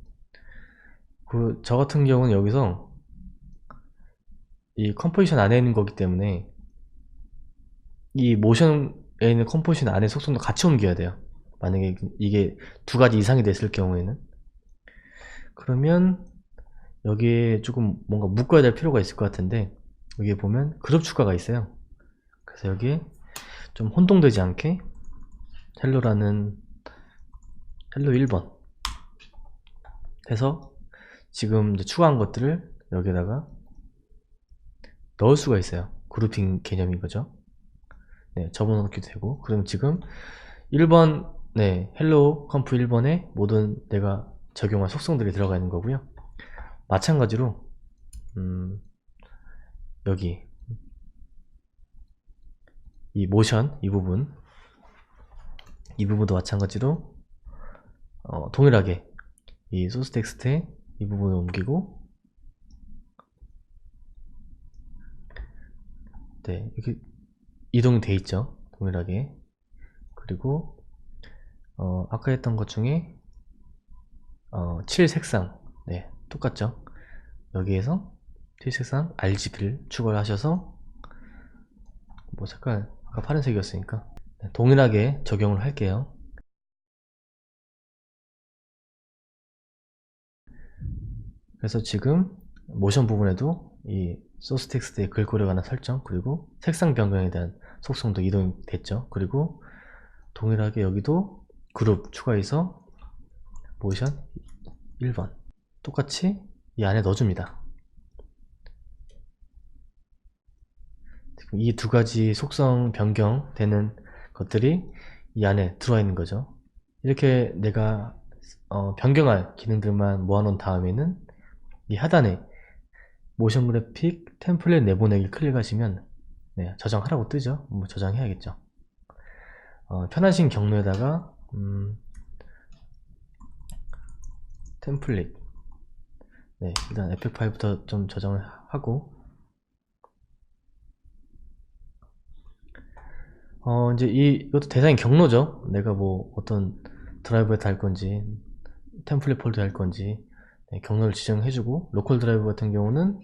Speaker 1: 저 같은 경우는 여기서 이 컴포지션 안에 있는 거기 때문에 이 모션에 있는 컴포지션 안에 속성도 같이 옮겨야 돼요. 만약에 이게 두 가지 이상이 됐을 경우에는. 그러면 여기에 조금 뭔가 묶어야 될 필요가 있을 것 같은데 여기에 보면 그룹 추가가 있어요. 그래서 여기에 좀 혼동되지 않게 헬로라는 헬로 1번 해서 지금 이제 추가한 것들을 여기다가 넣을 수가 있어요. 그룹핑 개념인 거죠. 네, 접어넣기도 되고. 그럼 지금 1번, 네, 헬로 컴프 1번에 모든 내가 적용한 속성들이 들어가 있는 거고요. 마찬가지로 여기 이 모션 이 부분도 마찬가지로 동일하게 이 소스 텍스트에 이 부분을 옮기고 네, 이렇게 이동이 돼 있죠. 동일하게. 그리고 아까 했던 것 중에 칠 색상 네, 똑같죠. 여기에서 트위색상 RGB를 추가를 하셔서 뭐 색깔 아까 파란색이었으니까 동일하게 적용을 할게요. 그래서 지금 모션 부분에도 이 소스 텍스트의 글꼴에 관한 설정, 그리고 색상 변경에 대한 속성도 이동이 됐죠. 그리고 동일하게 여기도 그룹 추가해서 모션 1번 똑같이 이 안에 넣어줍니다. 지금 이 두 가지 속성 변경되는 것들이 이 안에 들어와 있는 거죠. 이렇게 내가 변경할 기능들만 모아놓은 다음에는 이 하단에 모션 그래픽 템플릿 내보내기 클릭하시면 저장하라고 뜨죠. 뭐 저장해야겠죠. 편하신 경로에다가 템플릿 일단 에펙 파일부터 좀 저장을 하고 이제 이것도 대상이 경로죠. 내가 뭐 어떤 드라이브에 달 건지 템플릿 폴더에 할 건지 경로를 지정해주고, 로컬 드라이브 같은 경우는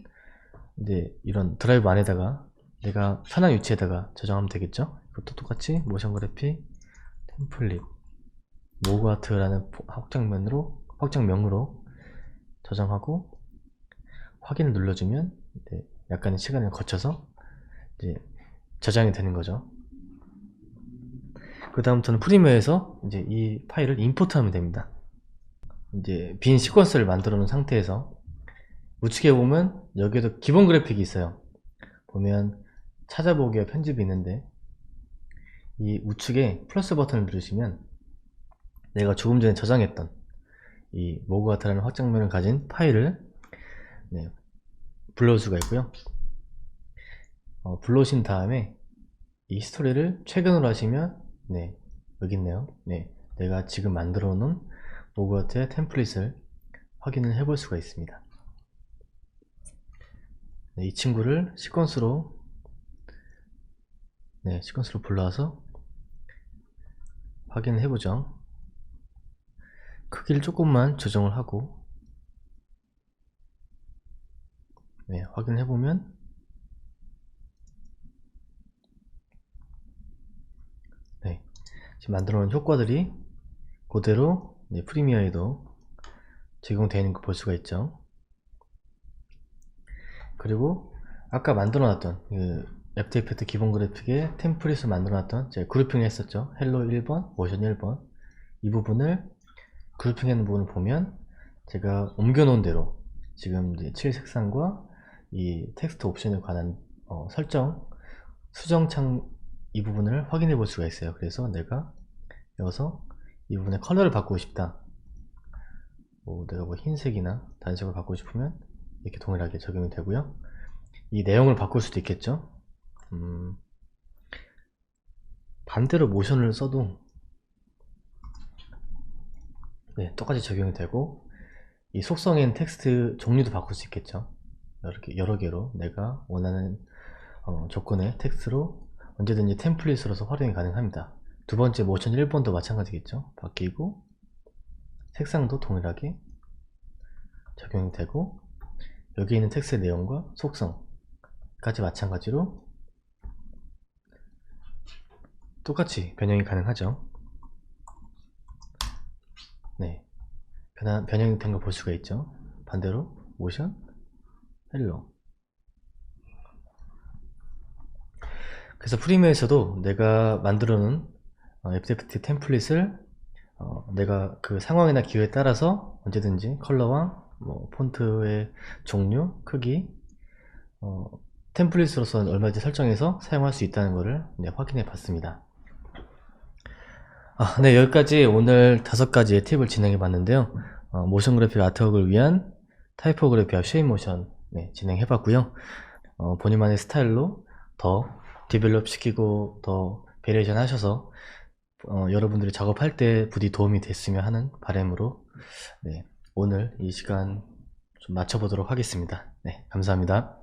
Speaker 1: 이제 이런 드라이브 안에다가 내가 편한 위치에다가 저장하면 되겠죠. 이것도 똑같이 모션 그래픽 템플릿 모그아트라는 확장명으로 저장하고 확인을 눌러주면 약간의 시간을 거쳐서 이제 저장이 되는 거죠. 그 다음부터는 프리미어에서 이제 이 파일을 임포트하면 됩니다. 이제 빈 시퀀스를 만들어 놓은 상태에서 우측에 보면 여기에도 기본 그래픽이 있어요. 보면 찾아보기와 편집이 있는데 이 우측에 플러스 버튼을 누르시면 내가 조금 전에 저장했던 이 모그아트라는 확장면을 가진 파일을 불러올 수가 있고요. 불러오신 다음에 이 히스토리를 최근으로 하시면 여기 있네요. 내가 지금 만들어 놓은 모그아트의 템플릿을 확인을 해볼 수가 있습니다. 이 친구를 시퀀스로 불러와서 확인을 해보죠. 크기를 조금만 조정을 하고 확인을 해보면 지금 만들어 놓은 효과들이 그대로 프리미어에도 제공되어 있는 거 볼 수가 있죠. 그리고 아까 만들어 놨던 애프터 이펙트 기본 그래픽의 템플릿을 만들어 놨던 제가 그룹핑을 했었죠. 헬로 1번, 모션 1번 이 부분을 그룹핑하는 부분을 보면 제가 옮겨 놓은 대로 지금 이제 7 색상과 이 텍스트 옵션에 관한 설정 수정창 이 부분을 확인해 볼 수가 있어요. 그래서 내가 여기서 이 부분의 컬러를 바꾸고 싶다, 내가 뭐 흰색이나 다른 색을 바꾸고 싶으면 이렇게 동일하게 적용이 되고요. 이 내용을 바꿀 수도 있겠죠. 반대로 모션을 써도 똑같이 적용이 되고, 이 속성인 텍스트 종류도 바꿀 수 있겠죠. 이렇게 여러 개로 내가 원하는 조건의 텍스트로 언제든지 템플릿으로서 활용이 가능합니다. 두 번째 모션 1번도 마찬가지겠죠. 바뀌고 색상도 동일하게 적용이 되고, 여기 있는 텍스트의 내용과 속성까지 마찬가지로 똑같이 변형이 가능하죠. 변형이 된 거 볼 수가 있죠. 반대로 모션 헬로. 그래서 프리미어에서도 내가 만들어 놓은 애프터 이펙트 템플릿을 내가 그 상황이나 기호에 따라서 언제든지 컬러와 폰트의 종류, 크기, 템플릿으로서 얼마든지 설정해서 사용할 수 있다는 것을 확인해 봤습니다. 여기까지 오늘 5가지의 팁을 진행해 봤는데요. 모션 그래픽 아트웍을 위한 타이포그래피와 쉐입 모션 진행해 봤고요. 본인만의 스타일로 더 디벨롭 시키고 더 베리에이션 하셔서 여러분들이 작업할 때 부디 도움이 됐으면 하는 바람으로 오늘 이 시간 좀 마쳐보도록 하겠습니다. 감사합니다.